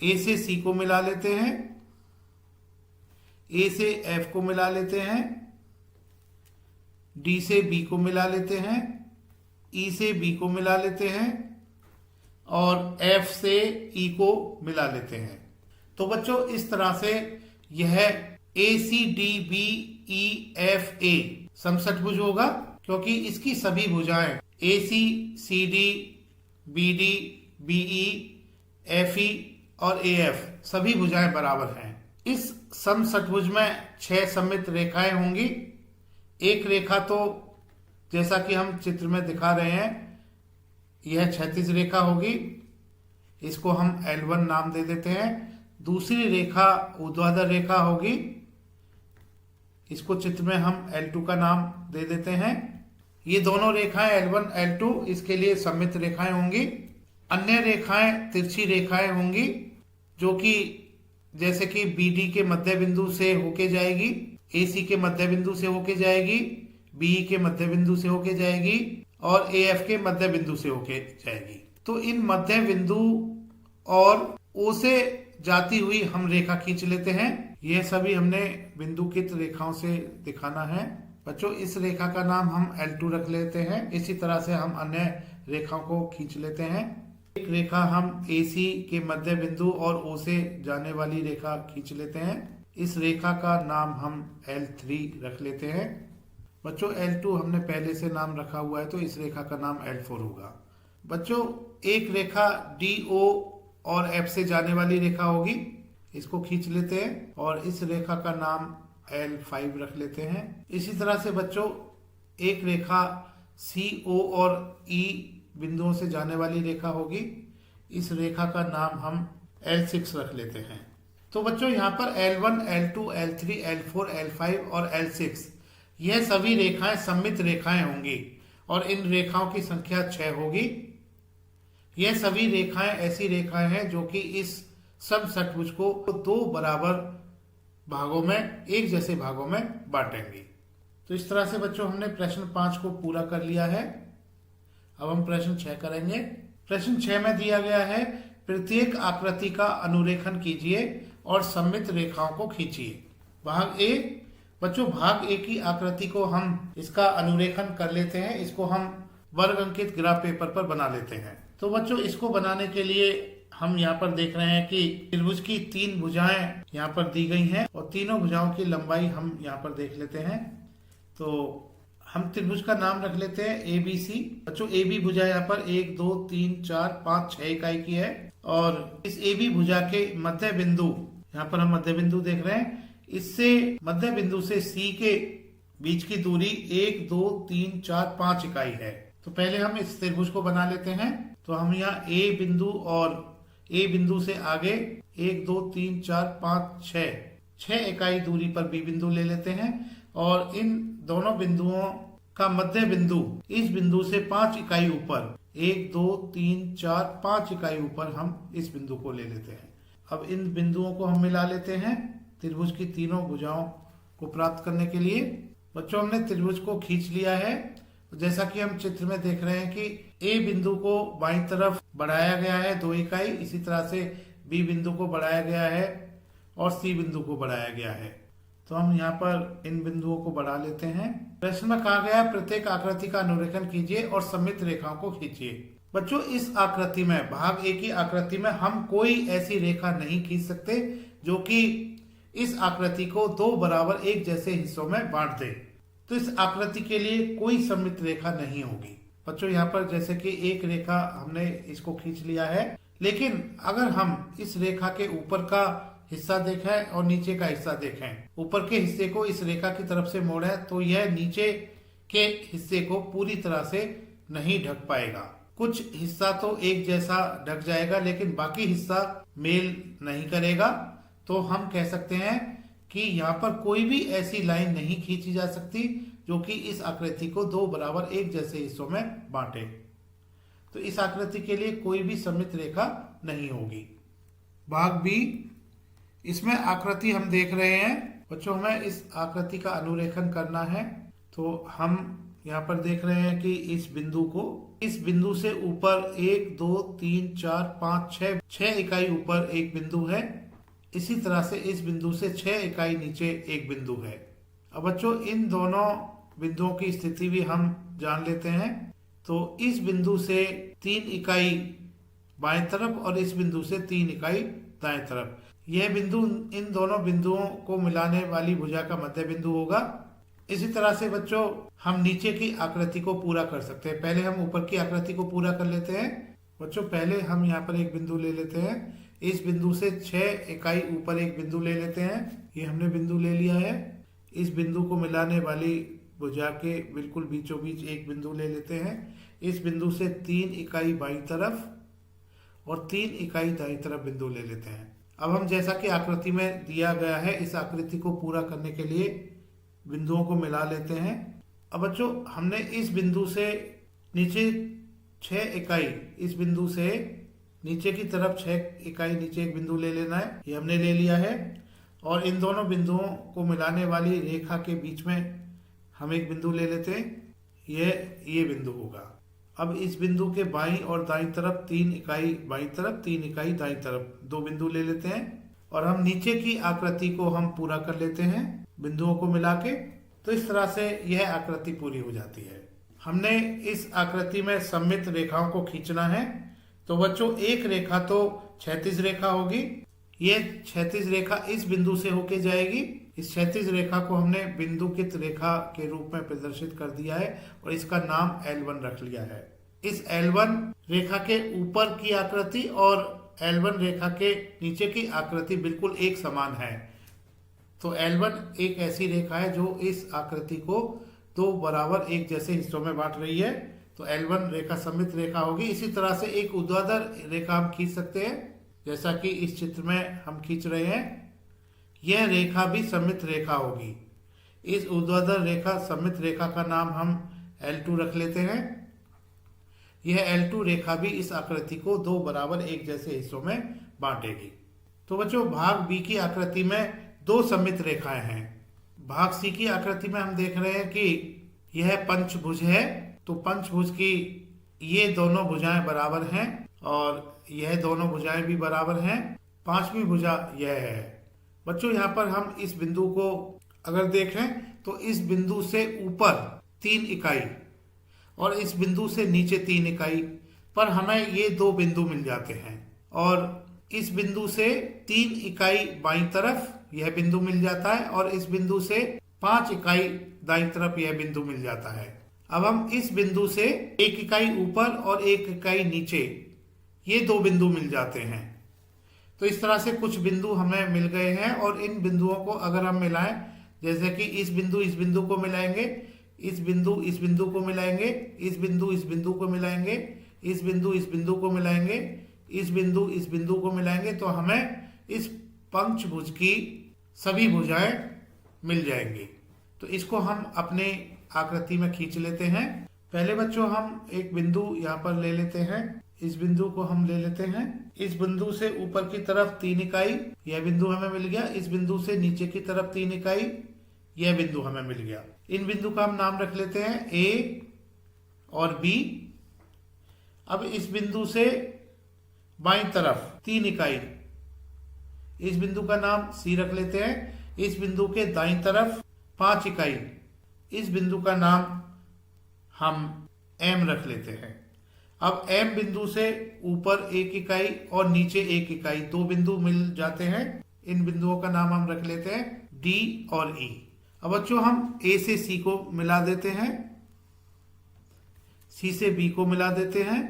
A से C को मिला लेते हैं, A से F को मिला लेते हैं, D से B को मिला लेते हैं, E से B को मिला लेते हैं और F से E को मिला लेते हैं। तो बच्चों इस तरह से यह ACDBEFA समषटभुज होगा, क्योंकि इसकी सभी भुजाएं AC, CD, BD, BE, FE और AF सभी भुजाएं बराबर हैं। इस समषट्भुज में 6 सममित रेखाएं होंगी। एक रेखा तो जैसा कि हम चित्र में दिखा रहे हैं, यह क्षैतिज रेखा होगी, इसको हम L1 नाम दे देते हैं। दूसरी रेखा ऊर्ध्वाधर रेखा होगी, इसको चित्र में हम L2 का नाम दे देते हैं। ये दोनों रेखाएं L1 L2 इसके लिए सममित रेखाएं होंगी। अन्य रेखाएं तिरछी रेखाएं होंगी, जो कि जैसे कि BD के मध्य बिंदु से होके जाएगी, AC के मध्य बिंदु से होके जाएगी, BE के मध्य बिंदु से होके जाएगी और AF के मध्य बिंदु से होके जाएगी। तो इन मध्य बिंदु और O से जाती हुई हम रेखा खींच लेते हैं। यह सभी हमने बिंदुकित रेखाओं से दिखाना है। बच्चों, इस रेखा का नाम हम L2 रख लेते हैं। इसी तरह से हम अन्य रेखाओं को खींच लेते हैं। एक रेखा हम AC के मध्य बिंदु और O से जाने वाली रेखा खींच लेते हैं। इस रेखा का नाम हम L3 रख लेते हैं। बच्चों, L2 हमने पहले से नाम रखा हुआ है, तो इस रेखा का नाम L4 होगा। बच्चों, एक रेखा DO और F से जाने वाली रेखा होगी, इसको खींच लेते हैं और इस रेखा का नाम L5 रख लेते हैं। इसी तरह से बच्चों, एक रेखा CO और E बिंदुओं से जाने वाली रेखा होगी, इस रेखा का नाम हम L6 रख लेते हैं। तो बच्चों, यहाँ पर L1, L2, L3, L4, L5 और L6 यह सभी रेखाएं सममित रेखाएं होंगी और इन रेखाओं की संख्या 6 होगी। यह सभी रेखाएं ऐसी रेखाएं हैं जो कि इस समषट्भुज को 2 बराबर भागों में, एक जैसे भागों में बांटेंगी। तो इस तरह से बच्चों हमने प्रश्न 5 को पूरा कर लिया है। अब हम प्रश्न 6 करेंगे। प्रश्न 6 में दिया गया है, प्रत्येक आकृति का अनुरेखण कीजिए और सममित रेखाओं को खींचिए। भाग ए। बच्चों, भाग ए की आकृति को हम इसका अनुरेखण कर लेते हैं। इसको हम वर्ग अंकित ग्राफ पेपर पर बना लेते हैं। तो बच्चों, इसको बनाने के लिए हम यहाँ पर देख रहे हैं कि त्रिभुज की 3 भुजाएं यहाँ पर दी गई हैं और तीनों भुजाओं की लंबाई हम यहाँ पर देख लेते हैं। तो हम त्रिभुज का नाम रख लेते हैं ABC। बच्चों, AB भुजा यहाँ पर 1, 2, 3, 4, 5, 6 इकाई की है और इस AB भुजा के मध्य बिंदु, यहाँ पर हम मध्य बिंदु देख रहे हैं, इससे मध्य बिंदु से C के बीच की दूरी 1, 2, 3, 4, 5 इकाई है। तो पहले हम इस त्रिभुज को बना लेते हैं। तो हम यहाँ A बिंदु और A बिंदु से आगे 1, 2, 3, 4, 5, 6 इकाई दूरी पर B बिंदु ले लेते हैं और इन दोनों बिंदुओं का मध्य बिंदु इस बिंदु से 5 इकाई ऊपर, 1, 2, 3, 4, 5 इकाई ऊपर हम इस बिंदु को ले लेते हैं। अब इन बिंदुओं को हम मिला लेते हैं त्रिभुज की तीनों भुजाओं को प्राप्त करने के लिए। बच्चों, हमने त्रिभुज को खींच लिया है। जैसा कि हम चित्र में देख रहे हैं कि A बिंदु को बाईं तरफ बढ़ाया गया है 2 इकाई, इसी तरह से B बिंदु को बढ़ाया गया है और C बिंदु को बढ़ाया गया है। तो हम यहाँ पर इन बिंदुओं को बढ़ा लेते हैं। प्रश्न में कहा गया है, प्रत्येक आकृति का अनुरेखण कीजिए और सममित रेखाओं को खींचिए। बच्चों, इस आकृति में, भाग A की आकृति में हम कोई ऐसी रेखा नहीं खींच सकते जो कि इस आकृति को 2 बराबर एक जैसे हिस्सों में बांट दे। तो इस आकृति के लिए कोई सममित रेखा नहीं होगी। बच्चों, यहाँ पर जैसे कि एक रेखा हमने इसको खींच लिया है, लेकिन अगर हम इस रेखा के ऊपर का हिस्सा देखें और नीचे का हिस्सा देखें, ऊपर के हिस्से को इस रेखा की तरफ से मोड़ें तो यह नीचे के हिस्से को पूरी तरह से नहीं ढक पाएगा। कुछ हिस्सा तो एक जैसा ढक जाएगा लेकिन बाकी हिस्सा मेल नहीं करेगा। तो हम कह सकते हैं कि यहाँ पर कोई भी ऐसी लाइन नहीं खींची जा सकती जो कि इस आकृति को 2 बराबर एक जैसे हिस्सों में बांटे। तो इस आकृति के लिए कोई भी सममित रेखा नहीं होगी। भाग बी, इसमें आकृति हम देख रहे हैं। बच्चों, हमें इस आकृति का अनुरेखण करना है। तो हम यहाँ पर देख रहे हैं कि इस बिंदु से ऊपर 1, 2, 3, 4, 5, 6 इकाई ऊपर एक बिंदु है। इसी तरह से इस बिंदु से 6 इकाई नीचे एक बिंदु है। अब बच्चों, इन दोनों बिंदुओं की स्थिति भी हम जान लेते हैं। तो इस बिंदु से 3 इकाई बाएं तरफ और इस बिंदु से 3 इकाई दाएं तरफ, यह बिंदु इन दोनों बिंदुओं को मिलाने वाली भुजा का मध्य बिंदु होगा। इसी तरह से बच्चों, हम नीचे की आकृति को पूरा कर सकते हैं। पहले हम ऊपर की आकृति को पूरा कर लेते हैं। बच्चों, पहले हम यहाँ पर एक बिंदु ले लेते हैं। इस बिंदु से 6 इकाई ऊपर एक बिंदु ले लेते हैं। ये हमने बिंदु ले लिया है। इस बिंदु को मिलाने वाली भुजा के बिल्कुल बीचों बीच एक बिंदु ले लेते हैं। इस बिंदु से 3 इकाई बाईं तरफ और 3 इकाई दाईं तरफ बिंदु ले लेते हैं। अब हम जैसा कि आकृति में दिया गया है, इस आकृति को पूरा करने के लिए बिंदुओं को मिला लेते हैं। अब बच्चों, हमने इस बिंदु से नीचे 6 इकाई, इस बिंदु से नीचे की तरफ 6 इकाई नीचे एक बिंदु ले लेना है। ये हमने ले लिया है। और इन दोनों बिंदुओं को मिलाने वाली रेखा के बीच में हम एक बिंदु ले लेते हैं। ये बिंदु होगा। अब इस बिंदु के बाईं और दाईं तरफ 3 इकाई बाईं तरफ, 3 इकाई दाईं तरफ 2 बिंदु ले लेते हैं। और हम नीचे की आकृति को हम पूरा कर लेते हैं बिंदुओं को मिला के। तो इस तरह से यह आकृति पूरी हो जाती है। हमने इस आकृति में सममित रेखाओं को खींचना है। तो बच्चों, एक रेखा तो क्षैतिज रेखा होगी। ये क्षैतिज रेखा इस बिंदु से होके जाएगी। इस क्षैतिज रेखा को हमने बिंदुकित रेखा के रूप में प्रदर्शित कर दिया है और इसका नाम L1 रख लिया है। इस L1 रेखा के ऊपर की आकृति और L1 रेखा के नीचे की आकृति बिल्कुल एक समान है। तो L1 एक ऐसी रेखा है जो इस आकृति को 2 बराबर एक जैसे हिस्सों में बांट रही है। तो L1 रेखा सममित रेखा होगी। इसी तरह से एक ऊर्ध्वाधर रेखा हम खींच सकते हैं, जैसा कि इस चित्र में हम खींच रहे हैं। यह रेखा भी सममित रेखा होगी। इस ऊर्ध्वाधर रेखा सममित रेखा का नाम हम L2 रख लेते हैं। यह L2 रेखा भी इस आकृति को 2 बराबर एक जैसे हिस्सों में बांटेगी। तो बच्चों, भाग बी की आकृति में 2 सममित रेखाएं हैं। भाग सी की आकृति में हम देख रहे हैं कि यह पंचभुज है। तो पंचभुज की ये दोनों भुजाएं बराबर हैं और यह दोनों भुजाएं भी बराबर हैं। 5वीं भुजा यह है। बच्चों, यहाँ पर हम इस बिंदु को अगर देखें तो इस बिंदु से ऊपर 3 इकाई और इस बिंदु से नीचे 3 इकाई पर हमें ये 2 बिंदु मिल जाते हैं। और इस बिंदु से 3 इकाई बाईं तरफ यह बिंदु मिल जाता है और इस बिंदु से 5 इकाई दाईं तरफ यह बिंदु मिल जाता है। अब हम इस बिंदु से 1 इकाई ऊपर और 1 इकाई नीचे, ये 2 बिंदु मिल जाते हैं। तो इस तरह से कुछ बिंदु हमें मिल गए हैं और इन बिंदुओं को अगर हम मिलाएं, जैसे कि इस बिंदु को मिलाएंगे, इस बिंदु को मिलाएंगे, इस बिंदु को मिलाएंगे, इस बिंदु को मिलाएंगे, इस बिंदु को मिलाएंगे, तो हमें इस पंचभुज की सभी भुजाएं मिल जाएंगी। तो इसको हम अपने आकृति में खींच लेते हैं। पहले बच्चों, हम एक बिंदु यहाँ पर ले लेते हैं। इस बिंदु को हम ले लेते हैं। इस बिंदु से ऊपर की तरफ 3 इकाई, यह बिंदु हमें मिल गया। इस बिंदु से नीचे की तरफ 3 इकाई, यह बिंदु हमें मिल गया। इन बिंदु का हम नाम रख लेते हैं A और B। अब इस बिंदु से बाईं तरफ 3 इकाई, इस बिंदु का नाम C रख लेते हैं। इस बिंदु के दाईं तरफ 5 इकाई, इस बिंदु का नाम हम M रख लेते हैं। अब M बिंदु से ऊपर 1 इकाई और नीचे 1 इकाई, 2 बिंदु मिल जाते हैं। इन बिंदुओं का नाम हम रख लेते हैं D और E। अब बच्चों, हम A से C को मिला देते हैं, C से B को मिला देते हैं,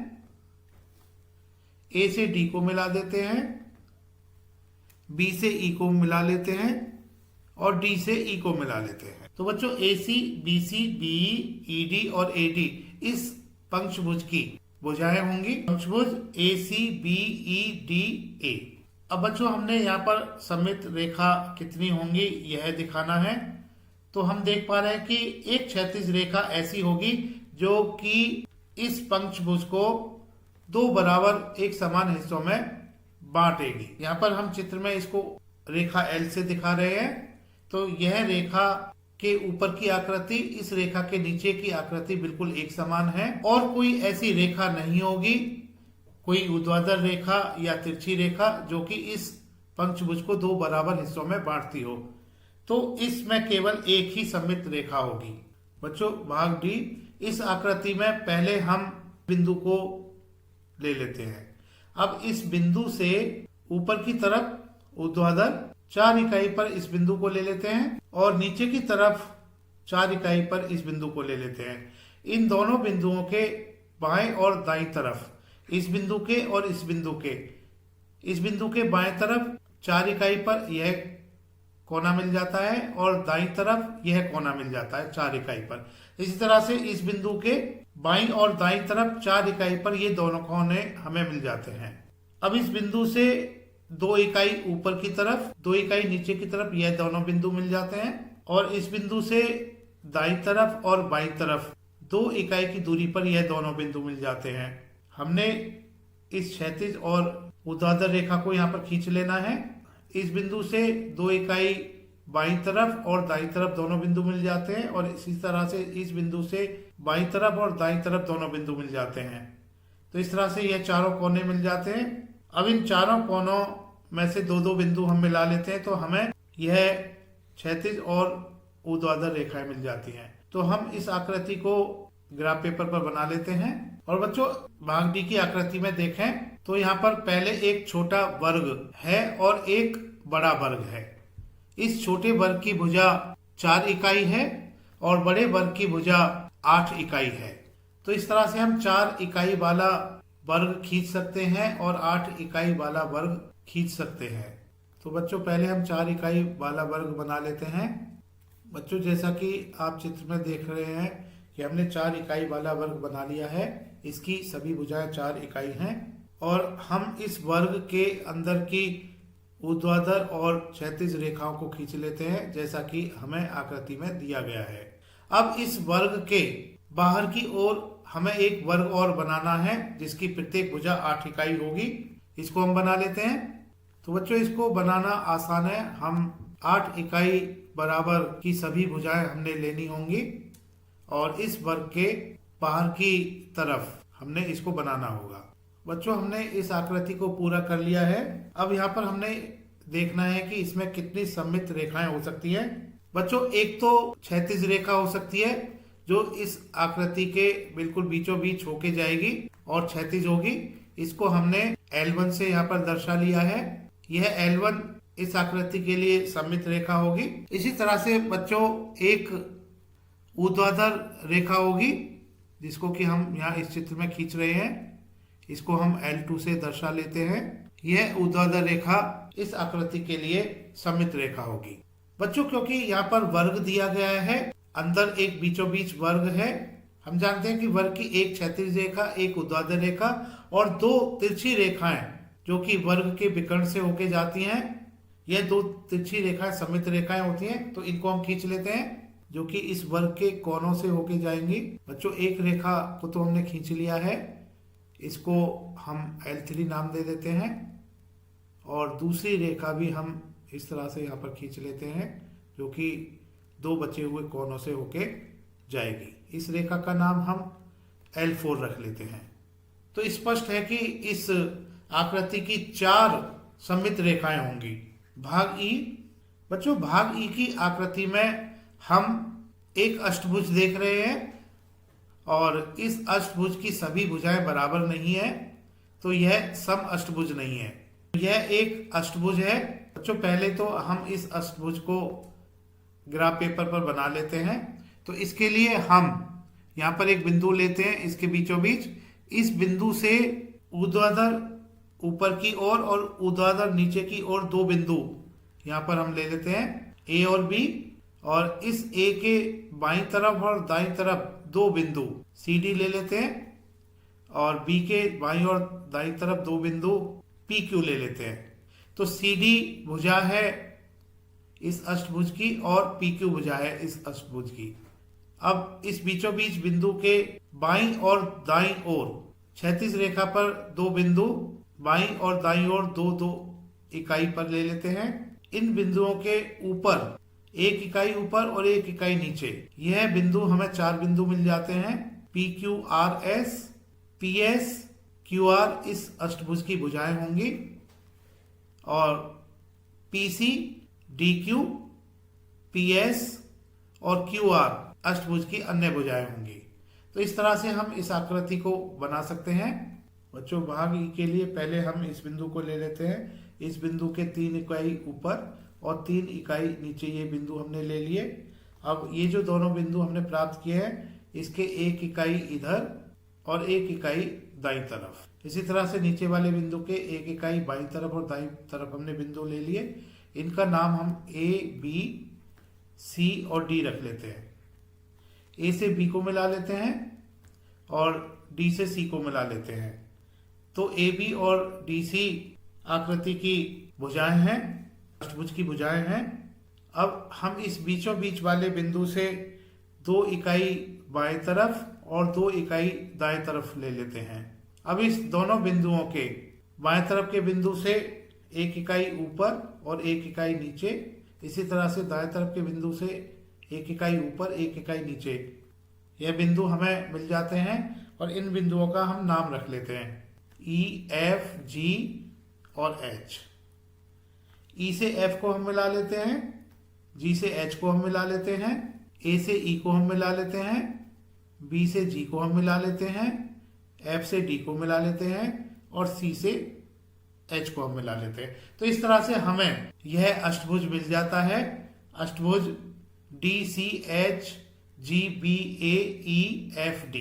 A से D को मिला देते हैं, B से E को मिला लेते हैं और D से E को मिला लेते हैं। तो बच्चों, AC, BC, BE, ED और AD इस पंचभुज की भुजाएं होंगी। पंचभुज ACBEDA। अब बच्चों, हमने यहाँ पर सममित रेखा कितनी होंगी यह दिखाना है। तो हम देख पा रहे हैं कि एक क्षैतिज रेखा ऐसी होगी जो कि इस पंचभुज को 2 बराबर एक समान हिस्सों में बांटेगी। यहाँ पर हम चित्र में इसको रेखा L से दिखा रहे हैं। तो यह रेखा के ऊपर की आकृति इस रेखा के नीचे की आकृति बिल्कुल एक समान है और कोई ऐसी रेखा नहीं होगी, कोई ऊर्ध्वाधर रेखा या तिरछी रेखा जो कि इस पंचभुज को 2 बराबर हिस्सों में बांटती हो। तो इसमें केवल एक ही सममित रेखा होगी। बच्चों, भाग डी, इस आकृति में पहले हम बिंदु को ले लेते हैं। अब इस बिंदु से ऊपर की तरफ ऊर्ध्वाधर 4 इकाई पर इस बिंदु को ले लेते हैं और नीचे की तरफ 4 इकाई पर इस बिंदु को ले लेते हैं। इन दोनों बिंदुओं के बाएं और दाईं तरफ, इस बिंदु के और इस बिंदु के, इस बिंदु के बाएं तरफ 4 इकाई पर यह कोना मिल जाता है और दाईं तरफ यह कोना मिल जाता है 4 इकाई पर। इसी तरह से इस बिंदु के बाईं और दाईं तरफ 4 इकाई पर ये दोनों कोने हमें मिल जाते हैं। अब इस बिंदु से 2 इकाई ऊपर की तरफ, 2 इकाई नीचे की तरफ यह दोनों बिंदु मिल जाते हैं और इस बिंदु से दाईं तरफ और बाईं तरफ 2 इकाई की दूरी पर यह दोनों बिंदु मिल जाते हैं। हमने इस क्षैतिज और ऊर्ध्वाधर रेखा को यहाँ पर खींच लेना है। इस बिंदु से 2 इकाई बाईं तरफ और दाईं तरफ दोनों बिंदु मिल जाते हैं और इसी तरह से इस बिंदु से बाईं तरफ और दाईं तरफ दोनों बिंदु मिल जाते हैं। तो इस तरह से यह चारों कोने मिल जाते हैं। अब इन चारों कोनों में से 2-2 बिंदु हम मिला लेते हैं तो हमें यह क्षैतिज और ऊर्ध्वाधर रेखाएं मिल जाती हैं। तो हम इस आकृति को ग्राफ पेपर पर बना लेते हैं। और बच्चों भाग डी की आकृति में देखें तो यहाँ पर पहले एक छोटा वर्ग है और एक बड़ा वर्ग है। इस छोटे वर्ग की भुजा 4 इकाई है और बड़े वर्ग की भुजा 8 इकाई है। तो इस तरह से हम 4 इकाई वाला वर्ग खींच सकते हैं और 8 इकाई वाला वर्ग खींच सकते हैं। तो बच्चों पहले हम 4 इकाई वाला वर्ग बना लेते हैं। बच्चों जैसा कि आप चित्र में देख रहे हैं कि हमने 4 इकाई वाला वर्ग बना लिया है। इसकी सभी भुजाएं 4 इकाई हैं और हम इस वर्ग के अंदर की ऊर्ध्वाधर और क्षैतिज रेखाओं को खींच लेते हैं जैसा कि हमें आकृति में दिया गया है। अब इस वर्ग के बाहर की ओर हमें एक वर्ग और बनाना है जिसकी प्रत्येक भुजा 8 इकाई होगी। इसको हम बना लेते हैं। तो बच्चों इसको बनाना आसान है। हम 8 इकाई बराबर की सभी भुजाएं हमने लेनी होंगी और इस वर्ग के बाहर की तरफ हमने इसको बनाना होगा। बच्चों हमने इस आकृति को पूरा कर लिया है। अब यहाँ पर हमने देखना है कि इसमें कितनी सममित रेखाएं हो सकती है। बच्चों एक तो क्षैतिज रेखा हो सकती है जो इस आकृति के बिल्कुल बीचों बीच होके जाएगी और क्षैतिज होगी। इसको हमने L1 से यहाँ पर दर्शा लिया है। यह L1 इस आकृति के लिए सममित रेखा होगी। इसी तरह से बच्चों एक ऊर्ध्वाधर रेखा होगी जिसको कि हम यहाँ इस चित्र में खींच रहे हैं। इसको हम L2 से दर्शा लेते हैं। यह ऊर्ध्वाधर रेखा इस आकृति के लिए सममित रेखा होगी। बच्चों क्योंकि यहाँ पर वर्ग दिया गया है, अंदर एक बीचों बीच वर्ग है। हम जानते हैं कि वर्ग की एक क्षैतिज रेखा, एक ऊर्ध्वाधर रेखा और 2 तिरछी रेखाएं जो कि वर्ग के विकर्ण से होके जाती हैं। यह 2 तिरछी रेखाएं सममित रेखाएं होती हैं। तो इनको हम खींच लेते हैं जो कि इस वर्ग के कोनों से होके जाएंगी। बच्चों एक रेखा को तो हमने खींच लिया है। इसको हम L3 नाम दे देते हैं और दूसरी रेखा भी हम इस तरह से यहाँ पर खींच लेते हैं जो कि 2 बचे हुए कोनों से होके जाएगी। इस रेखा का नाम हम L4 रख लेते हैं। तो स्पष्ट है कि इस आकृति की 4 सममित रेखाएं होंगी। भाग ई। बच्चों भाग ई की आकृति में हम एक अष्टभुज देख रहे हैं और इस अष्टभुज की सभी भुजाएं बराबर नहीं है तो यह सम अष्टभुज नहीं है। यह एक अष्टभुज है। बच्चों पहले तो हम इस अष्टभुज को ग्राफ पेपर पर बना लेते हैं। तो इसके लिए हम यहाँ पर एक बिंदु लेते हैं इसके बीचों बीच। इस बिंदु से ऊर्ध्वाधर ऊपर की ओर और ऊर्ध्वाधर नीचे की ओर 2 बिंदु यहाँ पर हम ले लेते हैं A और B और इस A के बाईं तरफ और दाईं तरफ 2 बिंदु CD ले लेते हैं और B के बाईं और दाईं तरफ 2 बिंदु PQ ले लेते हैं। तो CD भुजा है इस अष्टभुज की और PQ भुजा है इस अष्टभुज की। अब इस बीचों बीच बिंदु के बाईं और दाईं ओर क्षैतिज रेखा पर 2 बिंदु बाईं और दाईं ओर 2-2 इकाई पर ले लेते हैं। इन बिंदुओं के ऊपर 1 इकाई ऊपर और 1 इकाई नीचे यह बिंदु हमें 4 बिंदु मिल जाते हैं। PQRS, PS, QR इस अष्टभुज की भुजाएं होंगी और PC, DQ, PS और QR अष्टभुज की अन्य भुजाएं होंगी। तो इस तरह से हम इस आकृति को बना सकते हैं। बच्चों भाग ई के लिए पहले हम इस बिंदु को ले लेते हैं। इस बिंदु के 3 इकाई ऊपर और 3 इकाई नीचे ये बिंदु हमने ले लिए। अब ये जो दोनों बिंदु हमने प्राप्त किए हैं इसके 1 इकाई इधर और 1 इकाई दाईं तरफ। इसी तरह से नीचे वाले बिंदु के एक इकाई बाईं तरफ और दाईं तरफ हमने बिंदु ले लिए। इनका नाम हम ए, बी, सी और डी रख लेते हैं। ए से बी को मिला लेते हैं और डी से सी को मिला लेते हैं। तो ए बी और डी सी आकृति की भुजाएं हैं, अष्टभुज की भुजाएं हैं। अब हम इस बीचों बीच वाले बिंदु से 2 इकाई बाएं तरफ और 2 इकाई दाएं तरफ ले लेते हैं। अब इस दोनों बिंदुओं के बाएं तरफ के बिंदु से 1 इकाई ऊपर और 1 इकाई नीचे, इसी तरह से दाएं तरफ के बिंदु से 1 इकाई ऊपर 1 इकाई नीचे, यह बिंदु हमें मिल जाते हैं और इन बिंदुओं का हम नाम रख लेते हैं E, F, G और H। E से F को हम मिला लेते हैं, G से H को हम मिला लेते हैं, A से E को हम मिला लेते हैं, B से G को हम मिला लेते हैं, F से D को मिला लेते हैं और C से H को हम मिला लेते हैं। तो इस तरह से हमें यह अष्टभुज मिल जाता है, अष्टभुज DCH GBAEFD।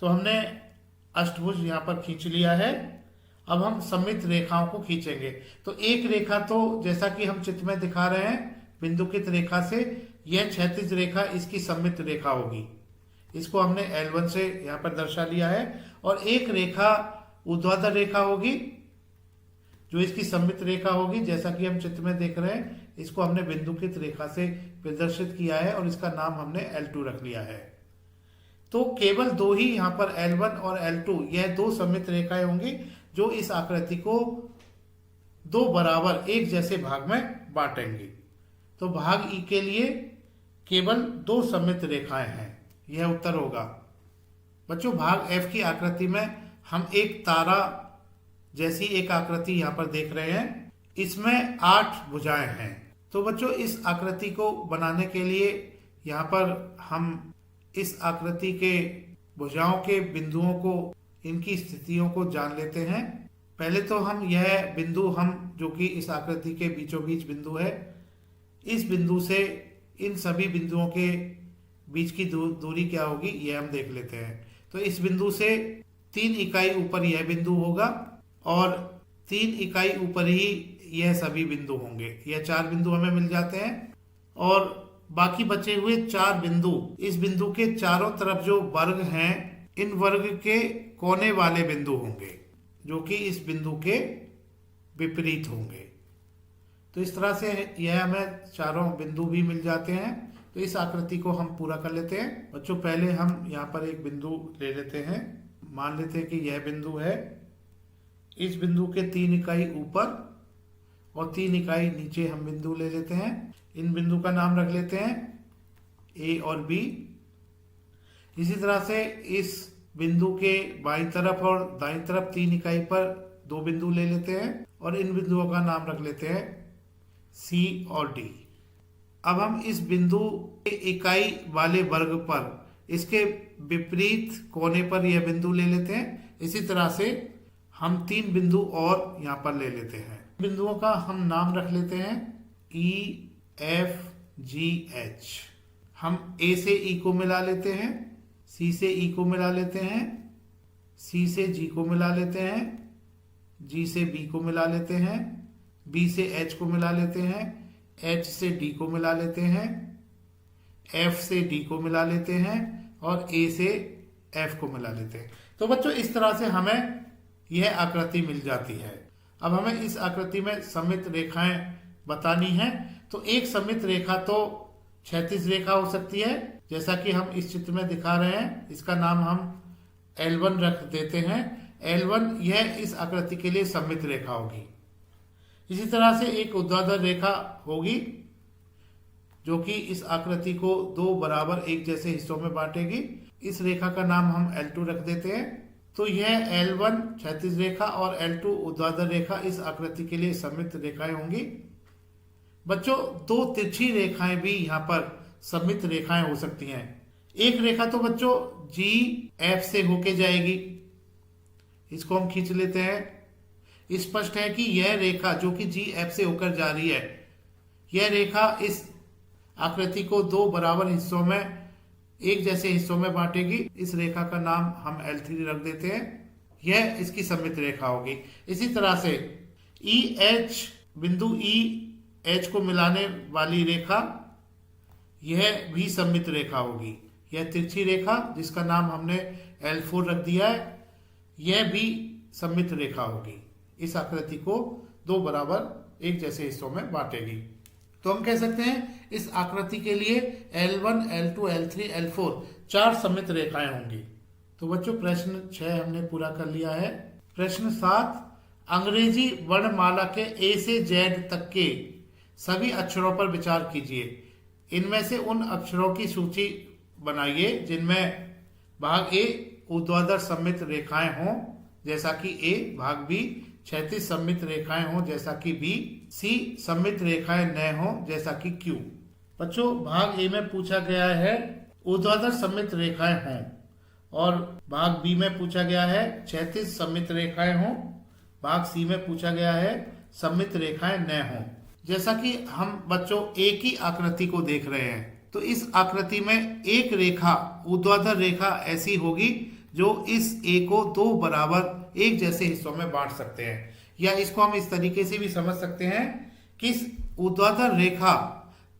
तो हमने अष्टभुज यहाँ पर खींच लिया है। अब हम सममित रेखाओं को खींचेंगे। तो एक रेखा तो जैसा कि हम चित्र में दिखा रहे हैं, बिंदुकित रेखा से यह क्षैतिज रेखा इसकी सममित रेखा होगी। इसको हमने L1 से यहाँ पर दर्शा लिया है। और एक रेखा ऊर्ध्वाधर रेखा होगी जो इसकी सममित रेखा होगी, जैसा कि हम चित्र में देख रहे हैं। इसको हमने बिंदुकित रेखा से प्रदर्शित किया है और इसका नाम हमने L2 रख लिया है। तो केवल 2 ही यहाँ पर L1 और L2 यह 2 सममित रेखाएं होंगी जो इस आकृति को 2 बराबर एक जैसे भाग में बांटेंगी। तो भाग ई के लिए केवल 2 सममित रेखाएं हैं, यह उत्तर होगा। बच्चों, भाग एफ की आकृति में हम एक तारा जैसी एक आकृति यहाँ पर देख रहे हैं। इसमें 8 भुजाएं हैं। तो बच्चों, इस आकृति को बनाने के लिए यहाँ पर हम इस आकृति के भुजाओं के बिंदुओं को, इनकी स्थितियों को जान लेते हैं। पहले तो हम यह बिंदु, हम जो कि इस आकृति के बीचों बीच बिंदु है, इस बिंदु से इन सभी बिंदुओं के बीच की दूरी क्या होगी यह हम देख लेते हैं। तो इस बिंदु से 3 इकाई ऊपर यह बिंदु होगा और 3 इकाई ऊपर ही यह सभी बिंदु होंगे। यह 4 बिंदु हमें मिल जाते हैं और बाकी बचे हुए 4 बिंदु, इस बिंदु के चारों तरफ जो वर्ग हैं, इन वर्ग के कोने वाले बिंदु होंगे जो कि इस बिंदु के विपरीत होंगे। तो इस तरह से यह हमें चारों बिंदु भी मिल जाते हैं। तो इस आकृति को हम पूरा कर लेते हैं। बच्चों, पहले हम यहाँ पर एक बिंदु ले लेते हैं। मान लेते हैं कि यह बिंदु है। इस बिंदु के 3 इकाई ऊपर और 3 इकाई नीचे हम बिंदु ले लेते हैं। इन बिंदु का नाम रख लेते हैं ए और बी। इसी तरह से इस बिंदु के बाईं तरफ और दाईं तरफ 3 इकाई पर 2 बिंदु ले लेते हैं और इन बिंदुओं का नाम रख लेते हैं सी और डी। अब हम इस बिंदु के इकाई वाले वर्ग पर, इसके विपरीत कोने पर यह बिंदु ले लेते हैं। इसी तरह से हम 3 बिंदु और यहाँ पर ले लेते हैं। बिंदुओं का हम नाम रख लेते हैं E, F, G, H। हम A से E को मिला लेते हैं, C से E को मिला लेते हैं, C से G को मिला लेते हैं, G से B को मिला लेते हैं, B से H को मिला लेते हैं, H से D को मिला लेते हैं, F से D को मिला लेते हैं और A से F को मिला लेते हैं। तो बच्चों, इस तरह से हमें यह आकृति मिल जाती है। अब हमें इस आकृति में सममित रेखाएं बतानी हैं। तो एक सममित रेखा तो क्षैतिज रेखा हो सकती है, जैसा कि हम इस चित्र में दिखा रहे हैं। इसका नाम हम L1 रख देते हैं। L1 यह इस आकृति के लिए सममित रेखा होगी। इसी तरह से एक ऊर्ध्वाधर रेखा होगी जो कि इस आकृति को 2 बराबर एक जैसे हिस्सों में बांटेगी। इस रेखा का नाम हम L2 रख देते हैं। तो यह L1 क्षैतिज रेखा और L2 ऊर्ध्वाधर रेखा इस आकृति के लिए सममित रेखाएं होंगी। बच्चों, 2 तिरछी रेखाएं भी यहाँ पर सममित रेखाएं हो सकती हैं। एक रेखा तो बच्चों GF से होके जाएगी, इसको हम खींच लेते हैं। स्पष्ट है कि यह रेखा जो कि GF से होकर जा रही है, यह रेखा इस आकृति को 2 बराबर हिस्सों में, एक जैसे हिस्सों में बांटेगी। इस रेखा का नाम हम L3 रख देते हैं। यह इसकी सममित रेखा होगी। इसी तरह से ई एच, बिंदु ई एच को मिलाने वाली रेखा, यह भी सममित रेखा होगी। यह तिरछी रेखा जिसका नाम हमने L4 रख दिया है, यह भी सममित रेखा होगी। इस आकृति को दो बराबर एक जैसे हिस्सों में बांटेगी। तो हम कह सकते हैं इस आकृति के लिए L1, L2, L3, L4 चार सममित रेखाएं होंगी। तो बच्चों प्रश्न 6 हमने पूरा कर लिया है। प्रश्न 7, अंग्रेजी वर्णमाला के A से Z तक के सभी अक्षरों पर विचार कीजिए। इनमें से उन अक्षरों की सूची बनाइए जिनमें भाग A ऊर्ध्वाधर सममित रेखाएं हों जैसा कि A, भाग B क्षैतिज सममित रेखाएं हों जैसा कि B, C सममित रेखाएं न हों जैसा कि Q। बच्चों भाग A में पूछा गया है ऊर्ध्वाधर सममित रेखाएं हों और भाग B में पूछा गया है क्षैतिज सममित रेखाएं हों, भाग C में पूछा गया है सममित रेखाएं न हों। जैसा कि हम बच्चों एक ही आकृति को देख रहे हैं, तो इस आकृति में एक रेखा ऊर्ध्वाधर रेखा ऐसी होगी जो इस A को दो बराबर एक जैसे हिस्सों में बांट सकते हैं, या इसको हम इस तरीके से भी समझ सकते हैं कि इस ऊर्ध्वाधर रेखा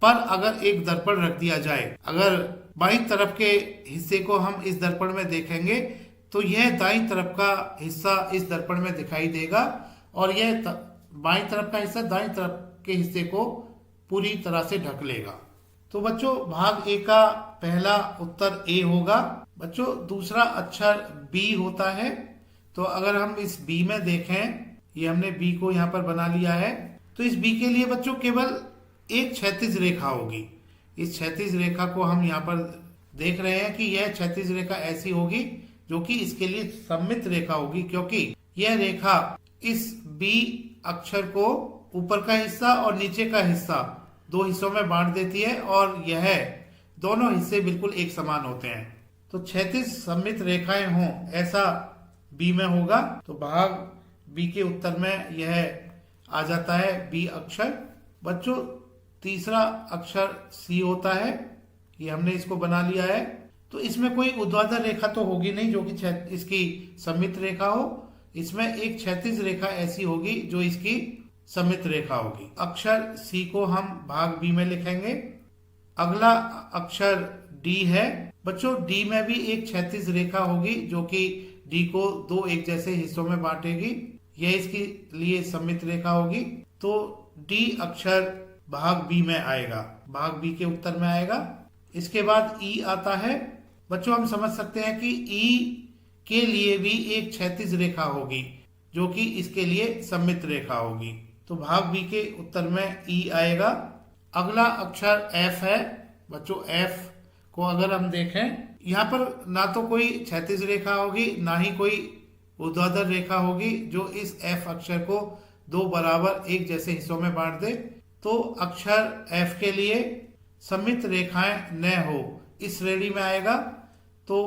पर अगर एक दर्पण रख दिया जाए, अगर बाईं तरफ के हिस्से को हम इस दर्पण में देखेंगे तो यह दाईं तरफ का हिस्सा इस दर्पण में दिखाई देगा और यह बाईं तरफ का हिस्सा दाईं तरफ के हिस्से को पूरी तरह से ढक लेगा। तो बच्चों भाग ए का पहला उत्तर ए होगा। बच्चों दूसरा अक्षर बी होता है, तो अगर हम इस बी में देखें, ये हमने बी को यहाँ पर बना लिया है, तो इस बी के लिए बच्चों केवल एक क्षैतिज रेखा होगी। इस क्षैतिज रेखा को हम यहाँ पर देख रहे हैं कि यह क्षैतिज रेखा ऐसी होगी जो कि इसके लिए सममित रेखा होगी, क्योंकि यह रेखा इस बी अक्षर को ऊपर का हिस्सा और नीचे का हिस्सा दो हिस्सों में बांट देती है और यह दोनों हिस्से बिल्कुल एक समान होते हैं। तो क्षैतिज सममित रेखाएं हों ऐसा बी में होगा। तो भाग बी के उत्तर में यह आ जाता है बी अक्षर। बच्चों तीसरा अक्षर सी होता है, ये हमने इसको बना लिया है। तो इसमें कोई ऊर्ध्वाधर रेखा तो होगी नहीं जो कि इसकी सममित रेखा हो, इसमें एक क्षैतिज रेखा ऐसी होगी जो इसकी सममित रेखा होगी। अक्षर सी को हम भाग बी में लिखेंगे। अगला अक्षर डी है। बच्चों डी में भी एक क्षैतिज रेखा होगी जो कि डी को दो एक जैसे हिस्सों में बांटेगी, यह इसके लिए सममित रेखा होगी। तो डी अक्षर भाग बी में आएगा, भाग बी के उत्तर में आएगा। इसके बाद ई आता है। बच्चों हम समझ सकते हैं कि ई के लिए भी एक क्षैतिज रेखा होगी जो कि इसके लिए सममित रेखा होगी। तो भाग बी के उत्तर में ई आएगा। अगला अक्षर एफ है। बच्चों एफ को अगर हम देखें, यहाँ पर ना तो कोई क्षैतिज रेखा होगी ना ही कोई ऊर्ध्वाधर रेखा होगी जो इस एफ अक्षर को दो बराबर एक जैसे हिस्सों में बांट दे। तो अक्षर एफ के लिए सममित रेखाएं न हो इस श्रेणी में आएगा। तो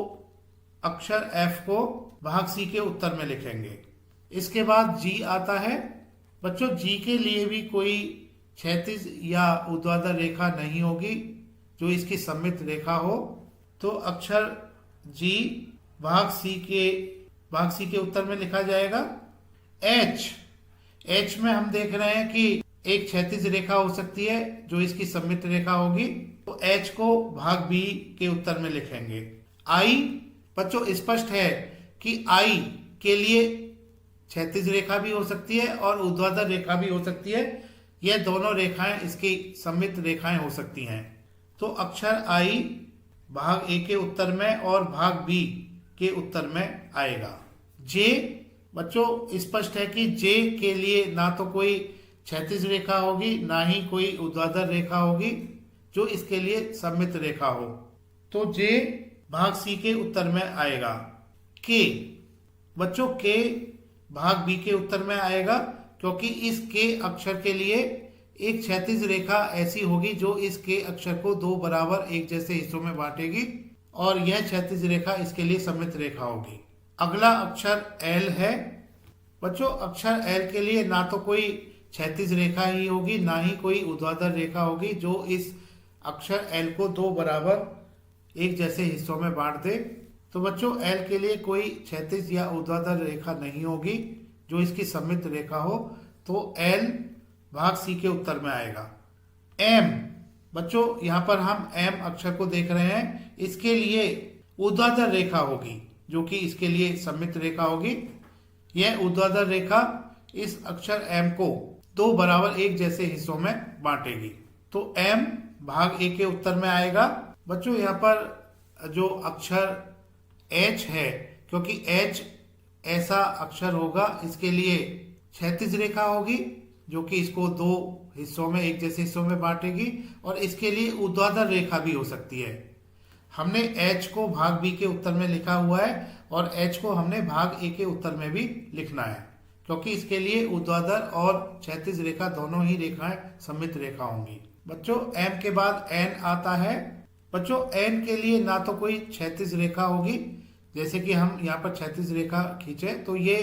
अक्षर एफ को भाग सी के उत्तर में लिखेंगे। इसके बाद जी आता है। बच्चों जी के लिए भी कोई क्षैतिज या ऊर्ध्वाधर रेखा नहीं होगी जो इसकी सममित रेखा हो। तो अक्षर जी भाग सी के उत्तर में लिखा जाएगा। एच में हम देख रहे हैं कि एक क्षैतिज रेखा हो सकती है जो इसकी सममित रेखा होगी, तो एच को भाग बी के उत्तर में लिखेंगे। आई, बच्चों स्पष्ट है कि आई के लिए क्षैतिज रेखा भी हो सकती है और ऊर्ध्वाधर रेखा भी हो सकती है, यह दोनों रेखाएं इसकी सममित रेखाएं हो सकती हैं। तो अक्षर आई भाग ए के उत्तर में और भाग बी के उत्तर में आएगा। जे, बच्चों स्पष्ट है कि जे के लिए ना तो कोई क्षैतिज रेखा होगी ना ही कोई ऊर्ध्वाधर रेखा होगी जो इसके लिए सममित रेखा हो। तो जे भाग सी के उत्तर में आएगा। के, बच्चों के भाग बी के उत्तर में आएगा क्योंकि इस के अक्षर के लिए एक क्षैतिज रेखा ऐसी होगी जो इस के अक्षर को दो बराबर एक जैसे हिस्सों में बांटेगी और यह क्षैतिज रेखा इसके लिए सममित रेखा होगी। अगला अक्षर एल है। बच्चों अक्षर एल के लिए ना तो कोई क्षैतिज रेखा ही होगी ना ही कोई ऊर्ध्वाधर रेखा होगी जो इस अक्षर एल को दो बराबर एक जैसे हिस्सों में बांट दे। तो बच्चों एल के लिए कोई क्षैतिज या ऊर्ध्वाधर रेखा नहीं होगी जो इसकी सममित रेखा हो, तो एल भाग सी के उत्तर में आएगा। एम, बच्चों यहाँ पर हम एम अक्षर को देख रहे हैं, इसके लिए ऊर्ध्वाधर रेखा होगी जो कि इसके लिए सममित रेखा होगी। यह ऊर्ध्वाधर रेखा इस अक्षर एम को दो बराबर एक जैसे हिस्सों में बांटेगी, तो एम भाग ए के उत्तर में आएगा। बच्चों यहाँ पर जो अक्षर एच है, क्योंकि एच ऐसा अक्षर होगा, इसके लिए क्षैतिज रेखा होगी जो कि इसको दो हिस्सों में एक जैसे हिस्सों में बांटेगी, और इसके लिए ऊर्ध्वाधर रेखा भी हो सकती है। हमने एच को भाग बी के उत्तर में लिखा हुआ है और एच को हमने भाग ए के उत्तर में भी लिखना है, क्योंकि इसके लिए ऊर्ध्वाधर और क्षैतिज रेखा दोनों ही रेखाएं सममित रेखा होंगी। बच्चों एम के बाद एन आता है। बच्चों एन के लिए ना तो कोई क्षैतिज रेखा होगी, जैसे कि हम यहाँ पर क्षैतिज रेखा खींचे तो ये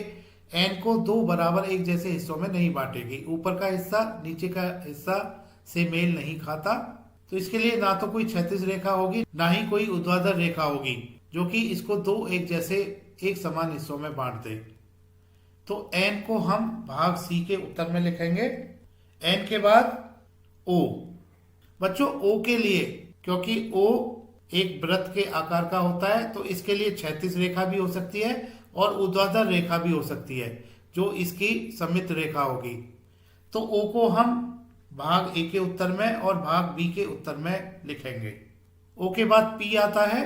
एन को दो बराबर एक जैसे हिस्सों में नहीं बांटेगी, ऊपर का हिस्सा नीचे का हिस्सा से मेल नहीं खाता, तो इसके लिए ना तो कोई क्षैतिज रेखा होगी ना ही कोई ऊर्ध्वाधर रेखा होगी जो कि इसको दो एक जैसे एक समान हिस्सों में बांट दे। तो एन को हम भाग सी के उत्तर में लिखेंगे। एन के बाद ओ। बच्चों ओ के लिए, क्योंकि ओ एक वृत्त के आकार का होता है, तो इसके लिए क्षैतिज रेखा भी हो सकती है और ऊर्ध्वाधर रेखा भी हो सकती है जो इसकी सममित रेखा होगी। तो ओ को हम भाग ए के उत्तर में और भाग बी के उत्तर में लिखेंगे। ओ के बाद पी आता है।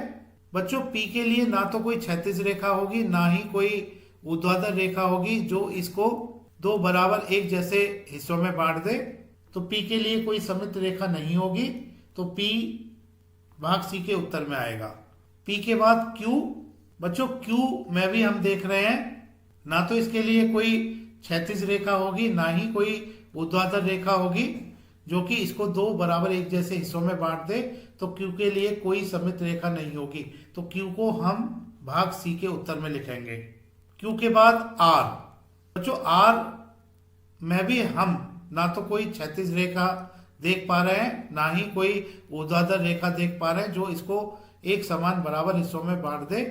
बच्चों पी के लिए ना तो कोई क्षैतिज रेखा होगी ना ही कोई ऊर्ध्वाधर रेखा होगी जो इसको दो बराबर एक जैसे हिस्सों में बांट दे, तो पी के लिए कोई सममित रेखा नहीं होगी, तो पी भाग सी के उत्तर में आएगा। पी के बाद क्यू। बच्चों क्यू में भी हम देख रहे हैं, ना तो इसके लिए कोई क्षैतिज रेखा होगी ना ही कोई ऊर्ध्वाधर रेखा होगी जो कि इसको दो बराबर एक जैसे हिस्सों में बांट दे, तो क्यू के लिए कोई सममित रेखा नहीं होगी, तो क्यू को हम भाग सी के उत्तर में लिखेंगे। क्यू के बाद आर। बच्चों आर में भी हम ना तो कोई क्षैतिज रेखा देख पा रहे हैं ना ही कोई ऊर्ध्वाधर रेखा देख पा रहे हैं जो इसको एक समान बराबर हिस्सों में बांट दे,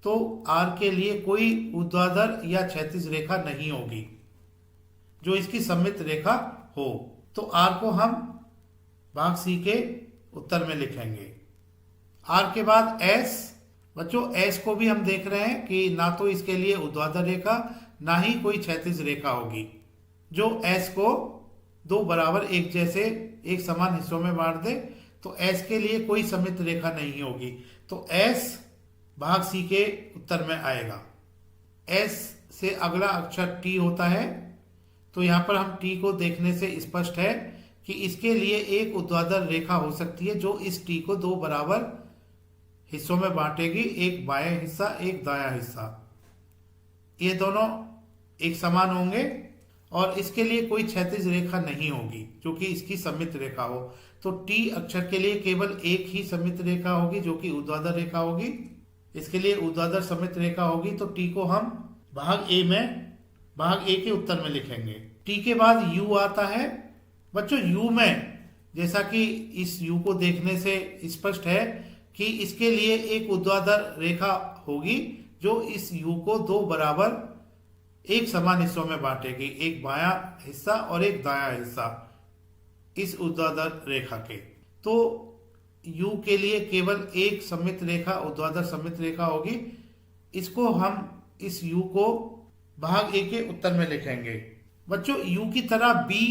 तो आर के लिए कोई ऊर्ध्वाधर या क्षैतिज रेखा नहीं होगी जो इसकी सममित रेखा हो, तो आर को हम भाग सी के उत्तर में लिखेंगे। आर के बाद एस। बच्चों एस को भी हम देख रहे हैं कि ना तो इसके लिए ऊर्ध्वाधर रेखा ना ही कोई क्षैतिज रेखा होगी जो एस को दो बराबर एक जैसे एक समान हिस्सों में बांट दे, तो एस के लिए कोई सममित रेखा नहीं होगी, तो एस भाग सी के उत्तर में आएगा। एस से अगला अक्षर टी होता है, तो यहाँ पर हम टी को देखने से स्पष्ट है कि इसके लिए एक ऊर्ध्वाधर रेखा हो सकती है जो इस टी को दो बराबर हिस्सों में बांटेगी, एक बायां हिस्सा एक दायां हिस्सा, ये दोनों एक समान होंगे और इसके लिए कोई क्षैतिज रेखा नहीं होगी जो कि इसकी सममित रेखा हो, तो टी अक्षर के लिए केवल एक ही सममित रेखा होगी जो कि ऊर्ध्वाधर रेखा होगी, इसके लिए ऊर्ध्वाधर सममित रेखा होगी, तो टी को हम भाग ए के उत्तर में लिखेंगे। टी के बाद यू आता है। बच्चों यू में जैसा कि इस यू को देखने से स्पष्ट है कि इसके लिए एक ऊर्ध्वाधर रेखा होगी जो इस यू को दो बराबर एक समान हिस्सों में बांटेगी, एक बायां हिस्सा और एक दायां हिस्सा इस ऊर्ध्वाधर रेखा के, तो यू के लिए केवल एक सममित रेखा ऊर्ध्वाधर सममित रेखा होगी, इसको हम इस यू को भाग ए के उत्तर में लिखेंगे। बच्चों यू की तरह बी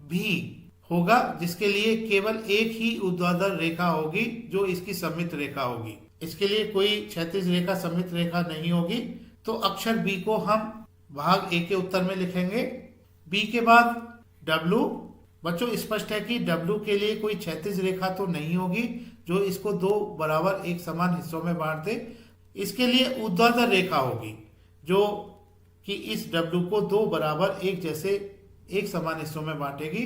भी होगा जिसके लिए केवल एक ही ऊर्ध्वाधर रेखा होगी जो इसकी सममित रेखा होगी, इसके लिए कोई क्षैतिज रेखा सममित रेखा नहीं होगी, तो अक्षर बी को हम भाग ए के उत्तर में लिखेंगे। बी के बाद डब्लू। बच्चों स्पष्ट है कि डब्लू के लिए कोई क्षैतिज रेखा तो नहीं होगी जो इसको दो बराबर एक समान हिस्सों में बांट दे, इसके लिए ऊर्ध्वाधर रेखा होगी जो कि इस डब्लू को दो बराबर एक जैसे एक समान हिस्सों में बांटेगी,